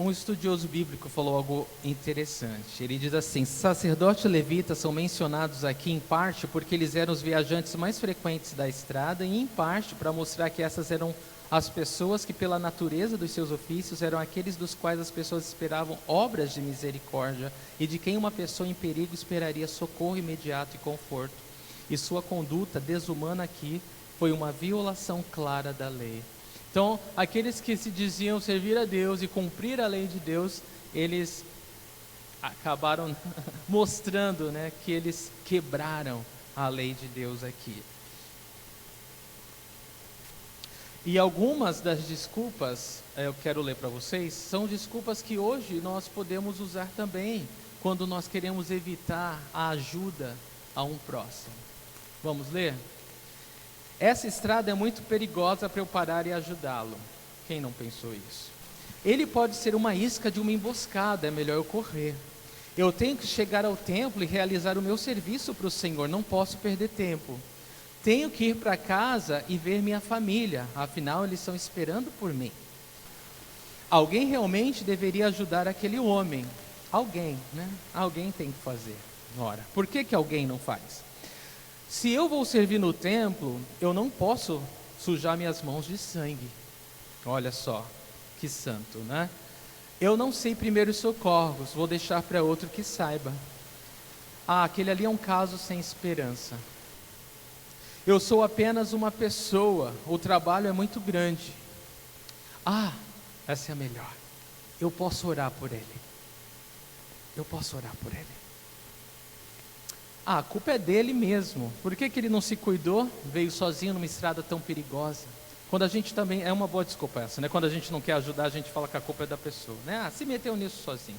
Um estudioso bíblico falou algo interessante. Ele diz assim: sacerdote e levita são mencionados aqui em parte porque eles eram os viajantes mais frequentes da estrada, e em parte para mostrar que essas eram as pessoas que, pela natureza dos seus ofícios, eram aqueles dos quais as pessoas esperavam obras de misericórdia e de quem uma pessoa em perigo esperaria socorro imediato e conforto. E sua conduta desumana aqui foi uma violação clara da lei. Então, aqueles que se diziam servir a Deus e cumprir a lei de Deus, eles acabaram mostrando, né, que eles quebraram a lei de Deus aqui. E algumas das desculpas, eu quero ler para vocês, são desculpas que hoje nós podemos usar também, quando nós queremos evitar a ajuda a um próximo. Vamos ler? Essa estrada é muito perigosa para eu parar e ajudá-lo. Quem não pensou isso? Ele pode ser uma isca de uma emboscada, é melhor eu correr. Eu tenho que chegar ao templo e realizar o meu serviço para o Senhor, não posso perder tempo. Tenho que ir para casa e ver minha família, afinal eles estão esperando por mim. Alguém realmente deveria ajudar aquele homem. Alguém, né? Alguém tem que fazer. Ora, por que alguém não faz? Se eu vou servir no templo, eu não posso sujar minhas mãos de sangue. Olha só, que santo, né? Eu não sei primeiros socorros, vou deixar para outro que saiba. Ah, aquele ali é um caso sem esperança. Eu sou apenas uma pessoa, o trabalho é muito grande. Ah, essa é a melhor. Eu posso orar por ele. Eu posso orar por ele. Ah, a culpa é dele mesmo. Por que ele não se cuidou? Veio sozinho numa estrada tão perigosa. Quando a gente também, é uma boa desculpa essa, né? Quando a gente não quer ajudar, a gente fala que a culpa é da pessoa, né? Ah, se meteu nisso sozinho.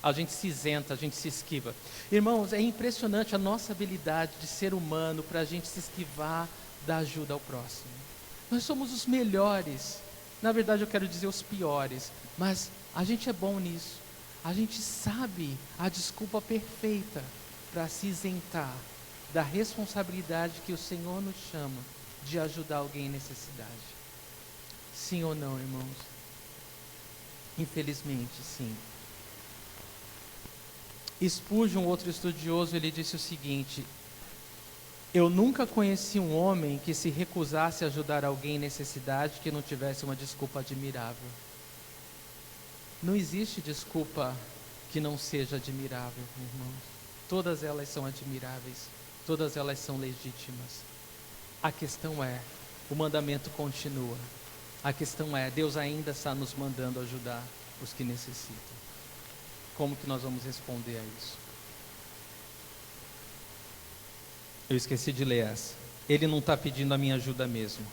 A gente se isenta, a gente se esquiva. Irmãos, é impressionante a nossa habilidade de ser humano para a gente se esquivar da ajuda ao próximo. Nós somos os melhores. Na verdade, eu quero dizer os piores. Mas a gente é bom nisso. A gente sabe a desculpa perfeita para se isentar da responsabilidade que o Senhor nos chama de ajudar alguém em necessidade. Sim ou não, irmãos? Infelizmente, sim. Spurgeon, outro estudioso, ele disse o seguinte: eu nunca conheci um homem que se recusasse a ajudar alguém em necessidade que não tivesse uma desculpa admirável. Não existe desculpa que não seja admirável, irmãos. Todas elas são admiráveis, todas elas são legítimas. A questão é, o mandamento continua. A questão é, Deus ainda está nos mandando ajudar os que necessitam. Como que nós vamos responder a isso? Eu esqueci de ler essa. Ele não está pedindo a minha ajuda mesmo.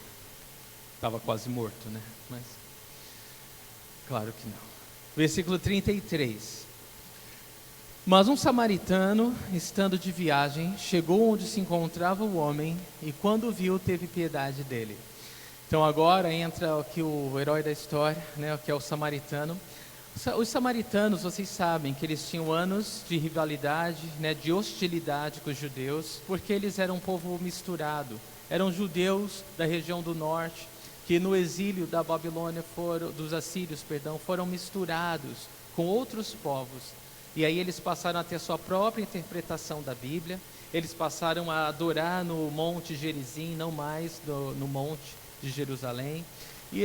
Estava quase morto, né? Mas Claro que não. Versículo 33. Mas um samaritano, estando de viagem, chegou onde se encontrava o homem e quando o viu, teve piedade dele. Então agora entra aqui o herói da história, né, que é o samaritano. Os samaritanos, vocês sabem que eles tinham anos de rivalidade, né, de hostilidade com os judeus, porque eles eram um povo misturado. Eram judeus da região do norte, que no exílio da Babilônia dos assírios, foram misturados com outros povos. E aí eles passaram a ter sua própria interpretação da Bíblia. Eles passaram a adorar no Monte Gerizim, não mais no Monte de Jerusalém. E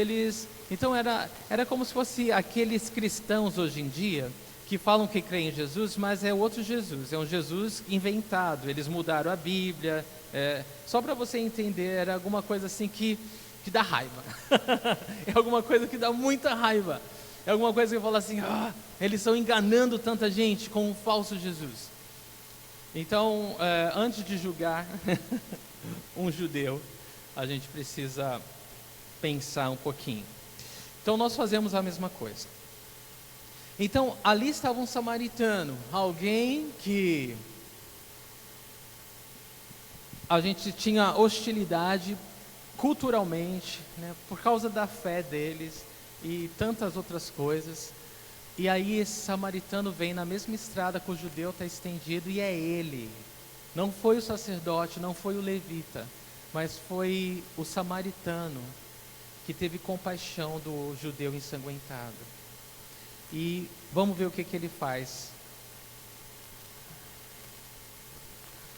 então era como se fosse aqueles cristãos hoje em dia que falam que creem em Jesus, mas é outro Jesus, é um Jesus inventado. Eles mudaram a Bíblia, só para você entender, era alguma coisa assim que dá raiva. É alguma coisa que dá muita raiva. É alguma coisa que eu falo assim, eles estão enganando tanta gente com um falso Jesus. Então, antes de julgar um judeu, a gente precisa pensar um pouquinho. Então nós fazemos a mesma coisa. Então ali estava um samaritano, alguém que a gente tinha hostilidade culturalmente, né, por causa da fé deles e tantas outras coisas. E aí esse samaritano vem na mesma estrada que o judeu está estendido e é ele. Não foi o sacerdote, não foi o levita, mas foi o samaritano que teve compaixão do judeu ensanguentado. E vamos ver o que ele faz.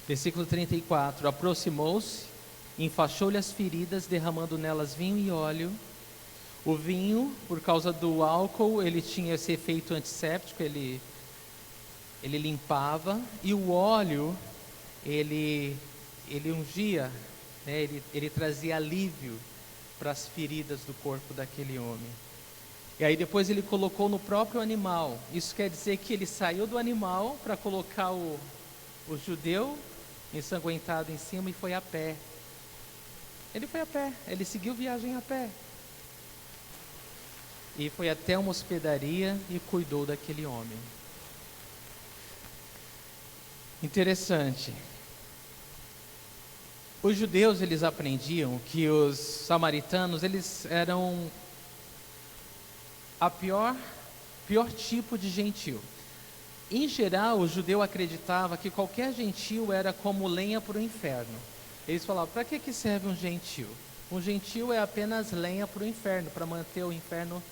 Versículo 34. Aproximou-se, enfaixou-lhe as feridas, derramando nelas vinho e óleo. O vinho, por causa do álcool, ele tinha esse efeito antisséptico, ele limpava. E o óleo, ele ungia, né, ele trazia alívio para as feridas do corpo daquele homem. E aí depois ele colocou no próprio animal. Isso quer dizer que ele saiu do animal para colocar o judeu ensanguentado em cima e foi a pé. Ele foi a pé, ele seguiu viagem a pé. E foi até uma hospedaria e cuidou daquele homem. Interessante. Os judeus, eles aprendiam que os samaritanos, eles eram a pior tipo de gentil. Em geral, o judeu acreditava que qualquer gentil era como lenha para o inferno. Eles falavam, para que serve um gentil? Um gentil é apenas lenha para o inferno, para manter o inferno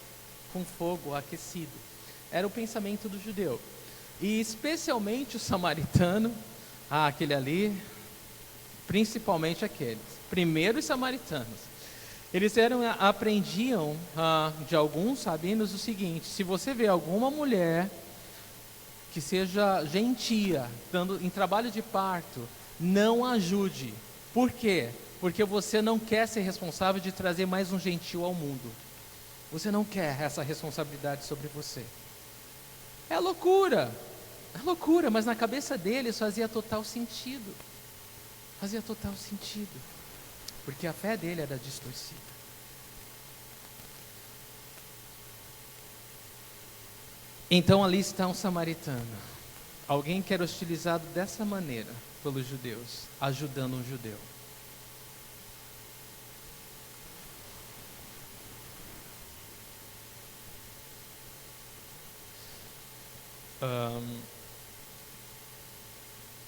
com fogo aquecido. Era o pensamento do judeu. E especialmente o samaritano, aquele ali, principalmente aqueles. Primeiro os samaritanos. Eles aprendiam de alguns rabinos o seguinte: se você vê alguma mulher que seja gentia, em trabalho de parto, não ajude. Por quê? Porque você não quer ser responsável de trazer mais um gentil ao mundo. Você não quer essa responsabilidade sobre você. É loucura, mas na cabeça deles fazia total sentido. Fazia total sentido, porque a fé dele era distorcida. Então ali está um samaritano, alguém que era hostilizado dessa maneira pelos judeus, ajudando um judeu.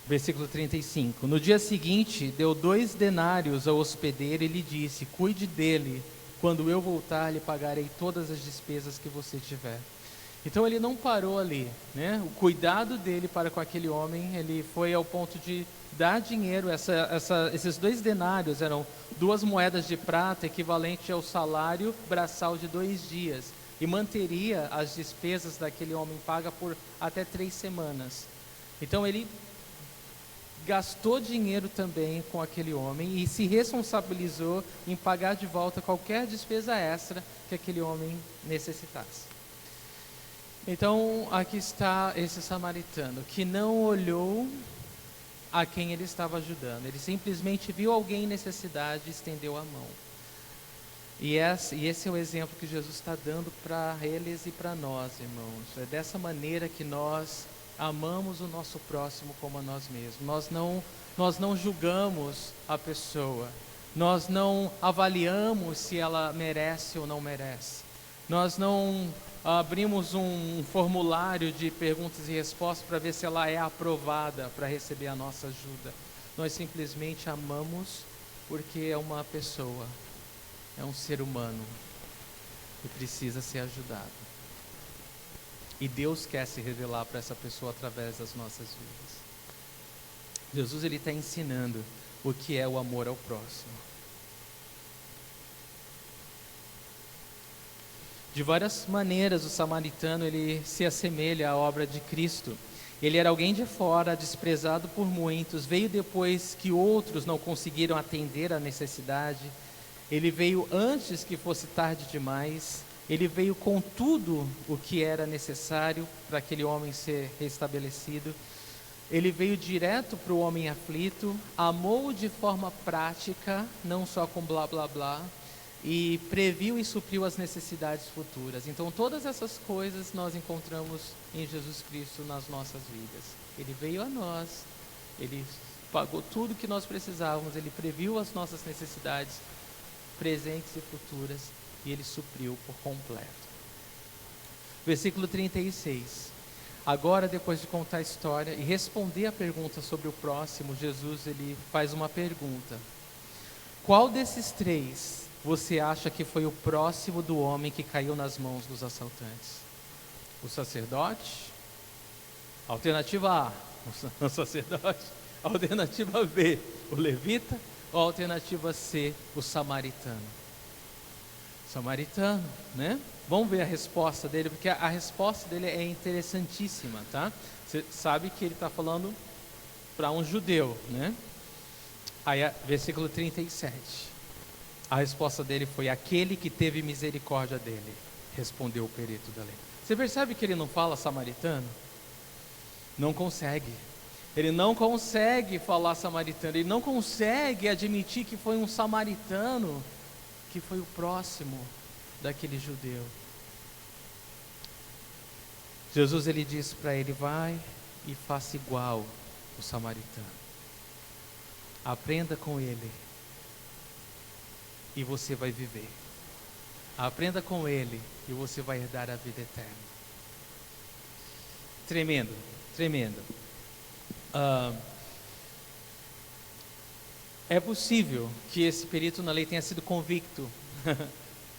Versículo 35. No dia seguinte, deu 2 denários ao hospedeiro e lhe disse: cuide dele, quando eu voltar, lhe pagarei todas as despesas que você tiver. Então ele não parou ali, né? O cuidado dele para com aquele homem, ele foi ao ponto de dar dinheiro. Esses 2 denários eram 2 moedas de prata, equivalente ao salário braçal de 2 dias, e manteria as despesas daquele homem paga por até 3 semanas. Então ele gastou dinheiro também com aquele homem e se responsabilizou em pagar de volta qualquer despesa extra que aquele homem necessitasse. Então aqui está esse samaritano que não olhou a quem ele estava ajudando. Ele simplesmente viu alguém em necessidade e estendeu a mão. E esse é o exemplo que Jesus está dando para eles e para nós, irmãos. É dessa maneira que nós amamos o nosso próximo como a nós mesmos. Nós não julgamos a pessoa. Nós não avaliamos se ela merece ou não merece. Nós não abrimos um formulário de perguntas e respostas para ver se ela é aprovada para receber a nossa ajuda. Nós simplesmente amamos porque é uma pessoa. É um ser humano que precisa ser ajudado. E Deus quer se revelar para essa pessoa através das nossas vidas. Jesus ele está ensinando o que é o amor ao próximo. De várias maneiras o samaritano ele se assemelha à obra de Cristo. Ele era alguém de fora, desprezado por muitos, veio depois que outros não conseguiram atender à necessidade. Ele veio antes que fosse tarde demais. Ele veio com tudo o que era necessário para aquele homem ser restabelecido. Ele veio direto para o homem aflito, amou de forma prática, não só com blá blá blá, e previu e supriu as necessidades futuras. Então todas essas coisas nós encontramos em Jesus Cristo nas nossas vidas. Ele veio a nós, Ele pagou tudo que nós precisávamos, Ele previu as nossas necessidades presentes e futuras, e Ele supriu por completo. Versículo 36. Agora, depois de contar a história e responder a pergunta sobre o próximo, Jesus ele faz uma pergunta: qual desses três você acha que foi o próximo do homem que caiu nas mãos dos assaltantes? O sacerdote? Alternativa A, o sacerdote. Alternativa B, o levita. Ou alternativa C, o samaritano? Samaritano, né? Vamos ver a resposta dele, porque a resposta dele é interessantíssima, tá? Você sabe que ele está falando para um judeu, né? Aí, versículo 37. A resposta dele foi: aquele que teve misericórdia dele, respondeu o perito da lei. Você percebe que ele não fala samaritano? Não consegue. Ele não consegue falar samaritano, ele não consegue admitir que foi um samaritano que foi o próximo daquele judeu. Jesus ele diz para ele: vai e faça igual o samaritano. Aprenda com ele e você vai viver. Aprenda com ele e você vai herdar a vida eterna. Tremendo, tremendo. É possível que esse perito na lei tenha sido convicto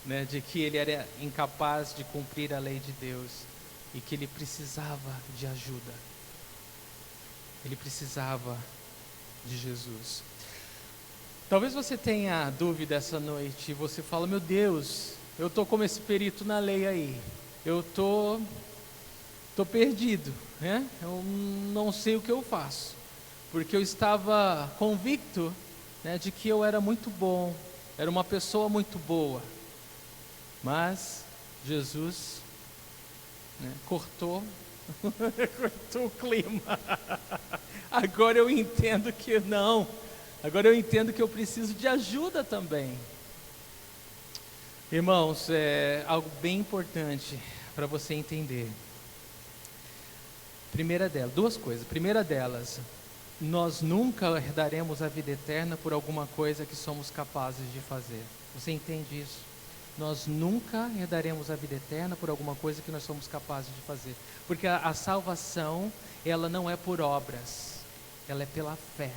né, de que ele era incapaz de cumprir a lei de Deus e que ele precisava de ajuda. Ele precisava de Jesus. Talvez você tenha dúvida essa noite e você fala: meu Deus, eu estou como esse perito na lei aí, eu estou perdido, né? Eu não sei o que eu faço, porque eu estava convicto, né, de que eu era muito bom, era uma pessoa muito boa, mas Jesus, né, cortou o clima. Agora eu entendo que não, agora eu entendo que eu preciso de ajuda também. Irmãos, é algo bem importante para você entender. Duas coisas. Primeira delas, nós nunca herdaremos a vida eterna por alguma coisa que somos capazes de fazer. Você entende isso? Nós nunca herdaremos a vida eterna por alguma coisa que nós somos capazes de fazer. Porque a salvação, ela não é por obras, ela é pela fé.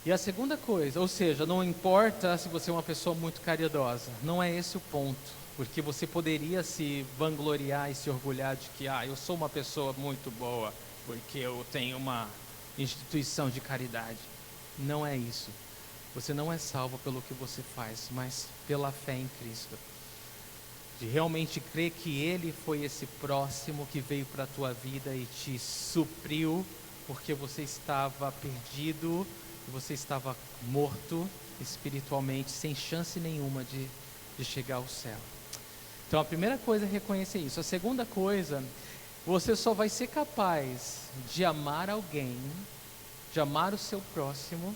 E a segunda coisa, ou seja, não importa se você é uma pessoa muito caridosa, não é esse o ponto. Porque você poderia se vangloriar e se orgulhar de que eu sou uma pessoa muito boa, porque eu tenho uma instituição de caridade. Não é isso. Você não é salvo pelo que você faz, mas pela fé em Cristo. De realmente crer que Ele foi esse próximo que veio para a tua vida e te supriu, porque você estava perdido, você estava morto espiritualmente, sem chance nenhuma de chegar ao céu. Então a primeira coisa é reconhecer isso. A segunda coisa, você só vai ser capaz de amar alguém, de amar o seu próximo,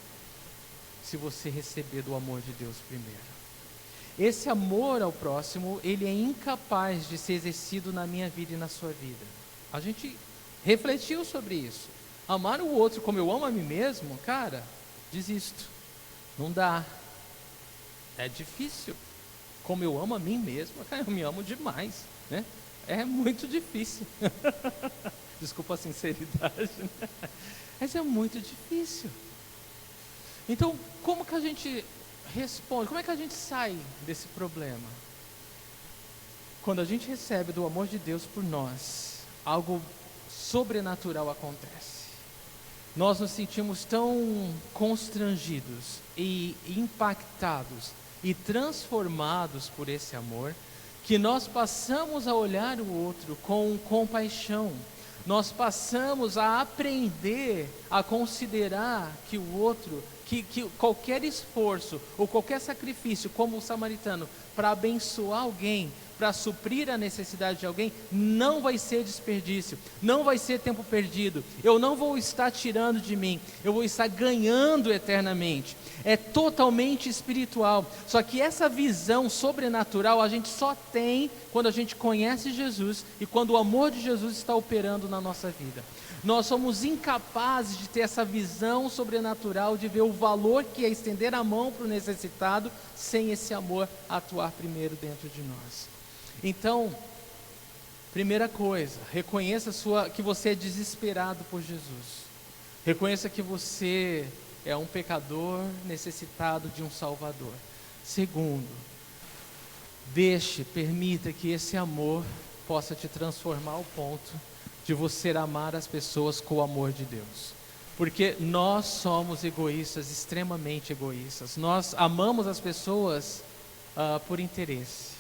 se você receber do amor de Deus primeiro. Esse amor ao próximo, ele é incapaz de ser exercido na minha vida e na sua vida. A gente refletiu sobre isso. Amar o outro como eu amo a mim mesmo, cara, desisto. Não dá. É difícil. Como eu amo a mim mesmo, cara, eu me amo demais, né? É muito difícil. Desculpa a sinceridade, né? Mas é muito difícil. Então, como que a gente responde? Como é que a gente sai desse problema? Quando a gente recebe do amor de Deus por nós, algo sobrenatural acontece. Nós nos sentimos tão constrangidos e impactados e transformados por esse amor, que nós passamos a olhar o outro com compaixão. Nós passamos a aprender a considerar que o outro, que qualquer esforço ou qualquer sacrifício, como o samaritano, para abençoar alguém, para suprir a necessidade de alguém, não vai ser desperdício, não vai ser tempo perdido. Eu não vou estar tirando de mim, eu vou estar ganhando eternamente. É totalmente espiritual. Só que essa visão sobrenatural a gente só tem quando a gente conhece Jesus e quando o amor de Jesus está operando na nossa vida. Nós somos incapazes de ter essa visão sobrenatural, de ver o valor que é estender a mão para o necessitado, sem esse amor atuar primeiro dentro de nós. Então, primeira coisa, reconheça que você é desesperado por Jesus. Reconheça que você é um pecador necessitado de um Salvador. Segundo, permita que esse amor possa te transformar ao ponto de você amar as pessoas com o amor de Deus. Porque nós somos egoístas, extremamente egoístas. Nós amamos as pessoas por interesse.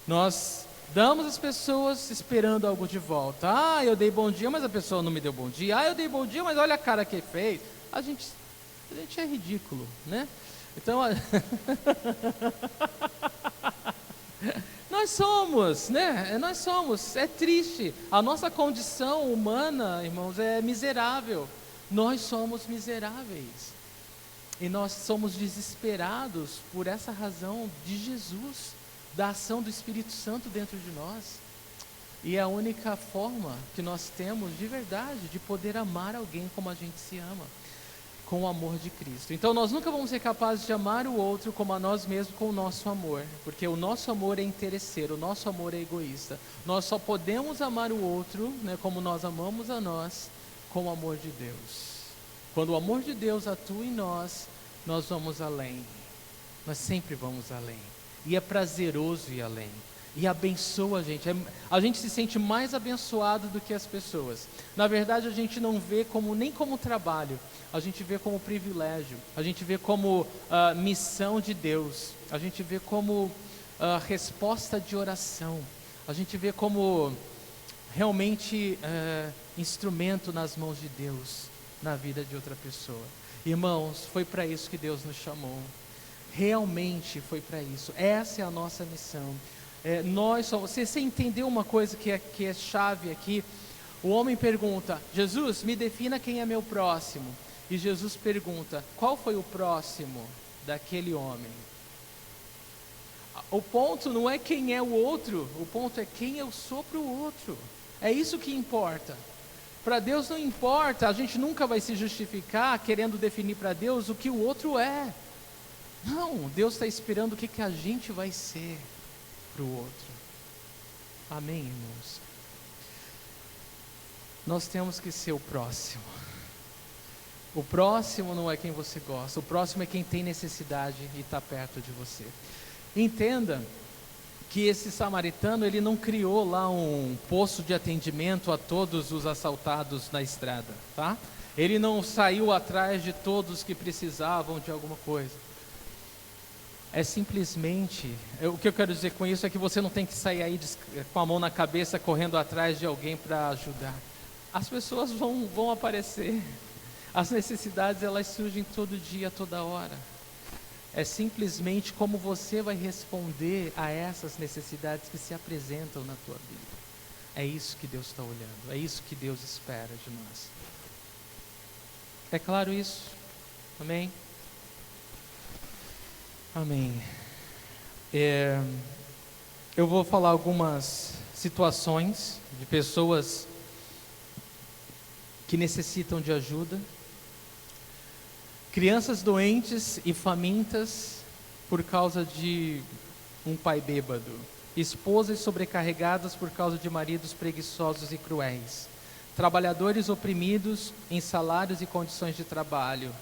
Nós damos às pessoas esperando algo de volta. Ah, eu dei bom dia, mas a pessoa não me deu bom dia. Ah, eu dei bom dia, mas olha a cara que fez. A gente é ridículo, né? Então, nós somos, né? Nós somos, é triste. A nossa condição humana, irmãos, é miserável. Nós somos miseráveis. E nós somos desesperados por essa razão de Jesus, da ação do Espírito Santo dentro de nós. E é a única forma que nós temos de verdade de poder amar alguém como a gente se ama, com o amor de Cristo. Então nós nunca vamos ser capazes de amar o outro como a nós mesmos com o nosso amor, porque o nosso amor é interesseiro, o nosso amor é egoísta. Nós só podemos amar o outro, né, como nós amamos a nós, com o amor de Deus. Quando o amor de Deus atua em nós, nós vamos além. Nós sempre vamos além. E é prazeroso ir além. E abençoa a gente. A gente se sente mais abençoado do que as pessoas. Na verdade, a gente não vê nem como trabalho. A gente vê como privilégio. A gente vê como missão de Deus. A gente vê como resposta de oração. A gente vê como realmente instrumento nas mãos de Deus na vida de outra pessoa. Irmãos, foi para isso que Deus nos chamou. Realmente foi para isso. Essa é a nossa missão. Você entendeu uma coisa que é chave aqui? O homem pergunta: Jesus, me defina quem é meu próximo. E Jesus pergunta: qual foi o próximo daquele homem? O ponto não é quem é o outro, o ponto é quem eu sou para o outro. É isso que importa. Para Deus não importa, a gente nunca vai se justificar querendo definir para Deus o que o outro é. Não, Deus está esperando o que a gente vai ser para o outro. Amém, irmãos? Nós temos que ser o próximo. O próximo não é quem você gosta, o próximo é quem tem necessidade e está perto de você. Entenda que esse samaritano, ele não criou lá um posto de atendimento a todos os assaltados na estrada, tá? Ele não saiu atrás de todos que precisavam de alguma coisa. É simplesmente, o que eu quero dizer com isso é que você não tem que sair aí com a mão na cabeça correndo atrás de alguém para ajudar. As pessoas vão aparecer. As necessidades, elas surgem todo dia, toda hora. É simplesmente como você vai responder a essas necessidades que se apresentam na tua vida. É isso que Deus está olhando, é isso que Deus espera de nós. É claro isso? Amém? Amém. Eu vou falar algumas situações de pessoas que necessitam de ajuda. Crianças doentes e famintas por causa de um pai bêbado. Esposas sobrecarregadas por causa de maridos preguiçosos e cruéis. Trabalhadores oprimidos em salários e condições de trabalho.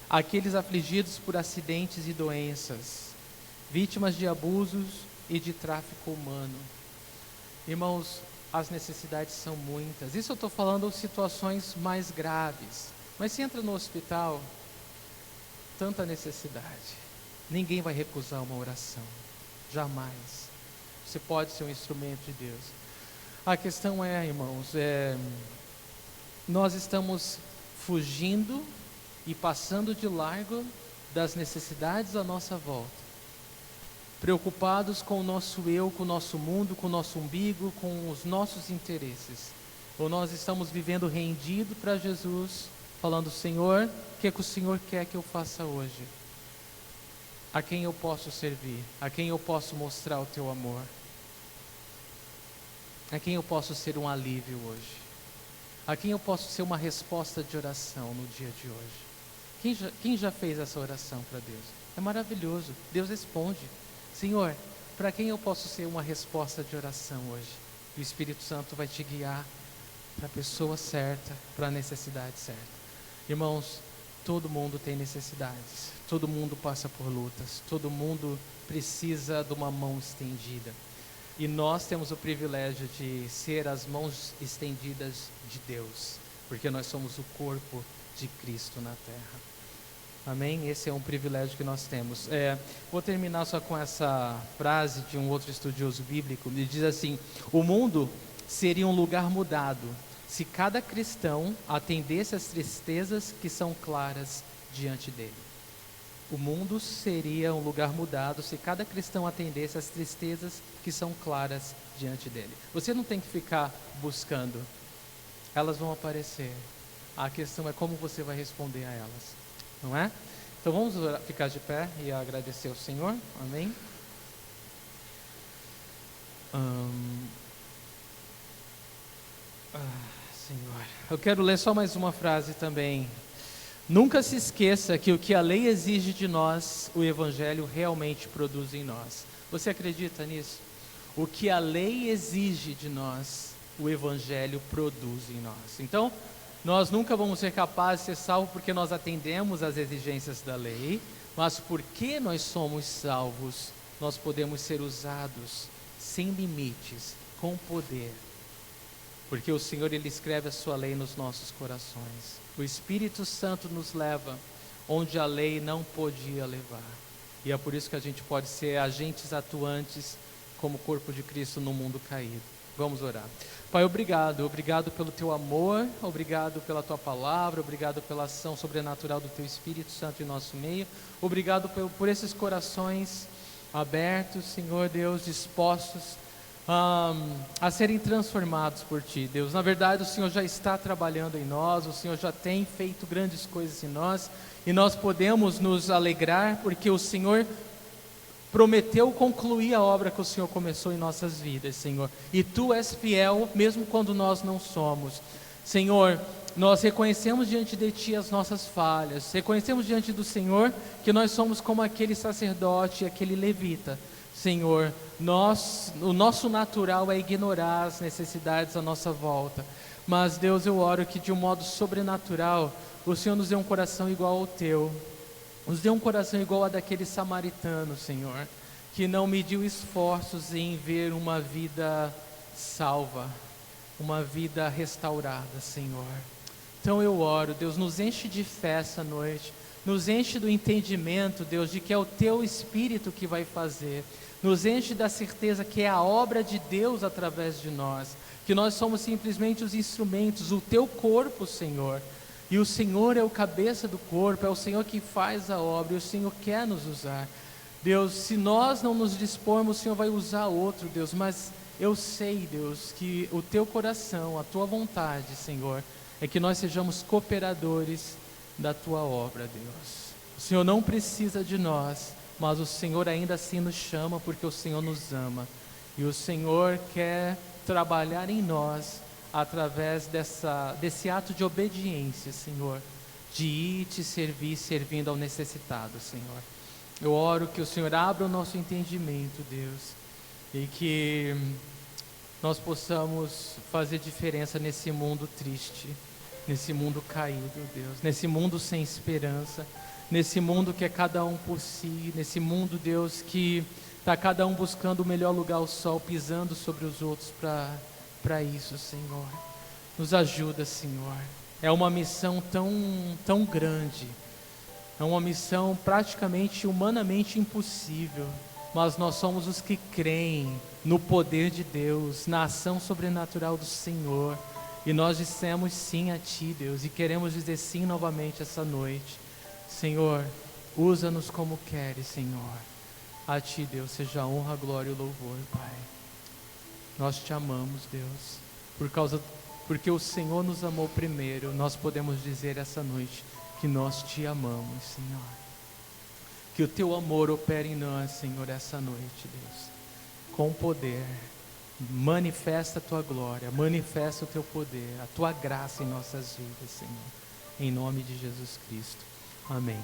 Aqueles afligidos por acidentes e doenças. Vítimas de abusos e de tráfico humano. Irmãos, as necessidades são muitas. Isso eu estou falando de situações mais graves. Mas se entra no hospital, tanta necessidade. Ninguém vai recusar uma oração. Jamais. Você pode ser um instrumento de Deus. A questão é, irmãos, nós estamos fugindo e passando de largo das necessidades à nossa volta. Preocupados com o nosso eu, com o nosso mundo, com o nosso umbigo, com os nossos interesses. Ou nós estamos vivendo rendido para Jesus, falando: Senhor, o que o Senhor quer que eu faça hoje? A quem eu posso servir? A quem eu posso mostrar o teu amor? A quem eu posso ser um alívio hoje? A quem eu posso ser uma resposta de oração no dia de hoje? Quem já fez essa oração para Deus? É maravilhoso, Deus responde. Senhor, para quem eu posso ser uma resposta de oração hoje? E o Espírito Santo vai te guiar para a pessoa certa, para a necessidade certa. Irmãos, todo mundo tem necessidades, todo mundo passa por lutas, todo mundo precisa de uma mão estendida. E nós temos o privilégio de ser as mãos estendidas de Deus, porque nós somos o corpo de Cristo na terra. Amém? Esse é um privilégio que nós temos. Vou terminar só com essa frase de um outro estudioso bíblico. Ele diz assim: o mundo seria um lugar mudado se cada cristão atendesse às tristezas que são claras diante dele. O mundo seria um lugar mudado se cada cristão atendesse às tristezas que são claras diante dele. Você não tem que ficar buscando, elas vão aparecer. A questão é como você vai responder a elas, não é? Então vamos ficar de pé e agradecer ao Senhor. Amém? Senhor, eu quero ler só mais uma frase também. Nunca se esqueça que o que a lei exige de nós, o Evangelho realmente produz em nós. Você acredita nisso? O que a lei exige de nós, o Evangelho produz em nós. Então, nós nunca vamos ser capazes de ser salvos porque nós atendemos às exigências da lei, mas porque nós somos salvos, nós podemos ser usados sem limites, com poder. Porque o Senhor, Ele escreve a sua lei nos nossos corações. O Espírito Santo nos leva onde a lei não podia levar. E é por isso que a gente pode ser agentes atuantes como corpo de Cristo no mundo caído. Vamos orar. Pai, obrigado pelo teu amor, obrigado pela tua palavra, obrigado pela ação sobrenatural do teu Espírito Santo em nosso meio. Obrigado por esses corações abertos, Senhor Deus, dispostos a serem transformados por Ti, Deus. Na verdade, o Senhor já está trabalhando em nós, o Senhor já tem feito grandes coisas em nós, e nós podemos nos alegrar porque o Senhor prometeu concluir a obra que o Senhor começou em nossas vidas, Senhor. E Tu és fiel, mesmo quando nós não somos. Senhor, nós reconhecemos diante de Ti as nossas falhas, reconhecemos diante do Senhor que nós somos como aquele sacerdote, aquele levita. Senhor, o nosso natural é ignorar as necessidades à nossa volta, mas Deus, eu oro que de um modo sobrenatural o Senhor nos dê um coração igual ao Teu, nos dê um coração igual a daquele samaritano, Senhor, que não mediu esforços em ver uma vida salva, uma vida restaurada, Senhor. Então eu oro, Deus, nos enche de fé essa noite, nos enche do entendimento, Deus, de que é o Teu Espírito que vai fazer. Nos enche da certeza que é a obra de Deus através de nós, que nós somos simplesmente os instrumentos, o Teu corpo, Senhor. E o Senhor é o cabeça do corpo, é o Senhor que faz a obra, e o Senhor quer nos usar. Deus, se nós não nos dispormos, o Senhor vai usar outro, Deus, mas eu sei, Deus, que o Teu coração, a Tua vontade, Senhor, é que nós sejamos cooperadores da Tua obra, Deus. O Senhor não precisa de nós mas o Senhor ainda assim nos chama porque o Senhor nos ama. E o Senhor quer trabalhar em nós através desse ato de obediência, Senhor, de ir te servir, servindo ao necessitado, Senhor. Eu oro que o Senhor abra o nosso entendimento, Deus, e que nós possamos fazer diferença nesse mundo triste, nesse mundo caído, Deus, nesse mundo sem esperança, nesse mundo que é cada um por si, nesse mundo, Deus, que está cada um buscando o melhor lugar ao sol, pisando sobre os outros para isso, Senhor. Nos ajuda, Senhor. É uma missão tão grande, é uma missão praticamente humanamente impossível, mas nós somos os que creem no poder de Deus, na ação sobrenatural do Senhor, e nós dissemos sim a Ti, Deus, e queremos dizer sim novamente essa noite. Senhor, usa-nos como queres, Senhor. A Ti, Deus, seja a honra, a glória e o louvor, Pai. Nós Te amamos, Deus, porque o Senhor nos amou primeiro. Nós podemos dizer essa noite que nós Te amamos, Senhor. Que o Teu amor opere em nós, Senhor, essa noite, Deus, com poder. Manifesta a Tua glória, manifesta o Teu poder, a Tua graça em nossas vidas, Senhor. Em nome de Jesus Cristo. Amém.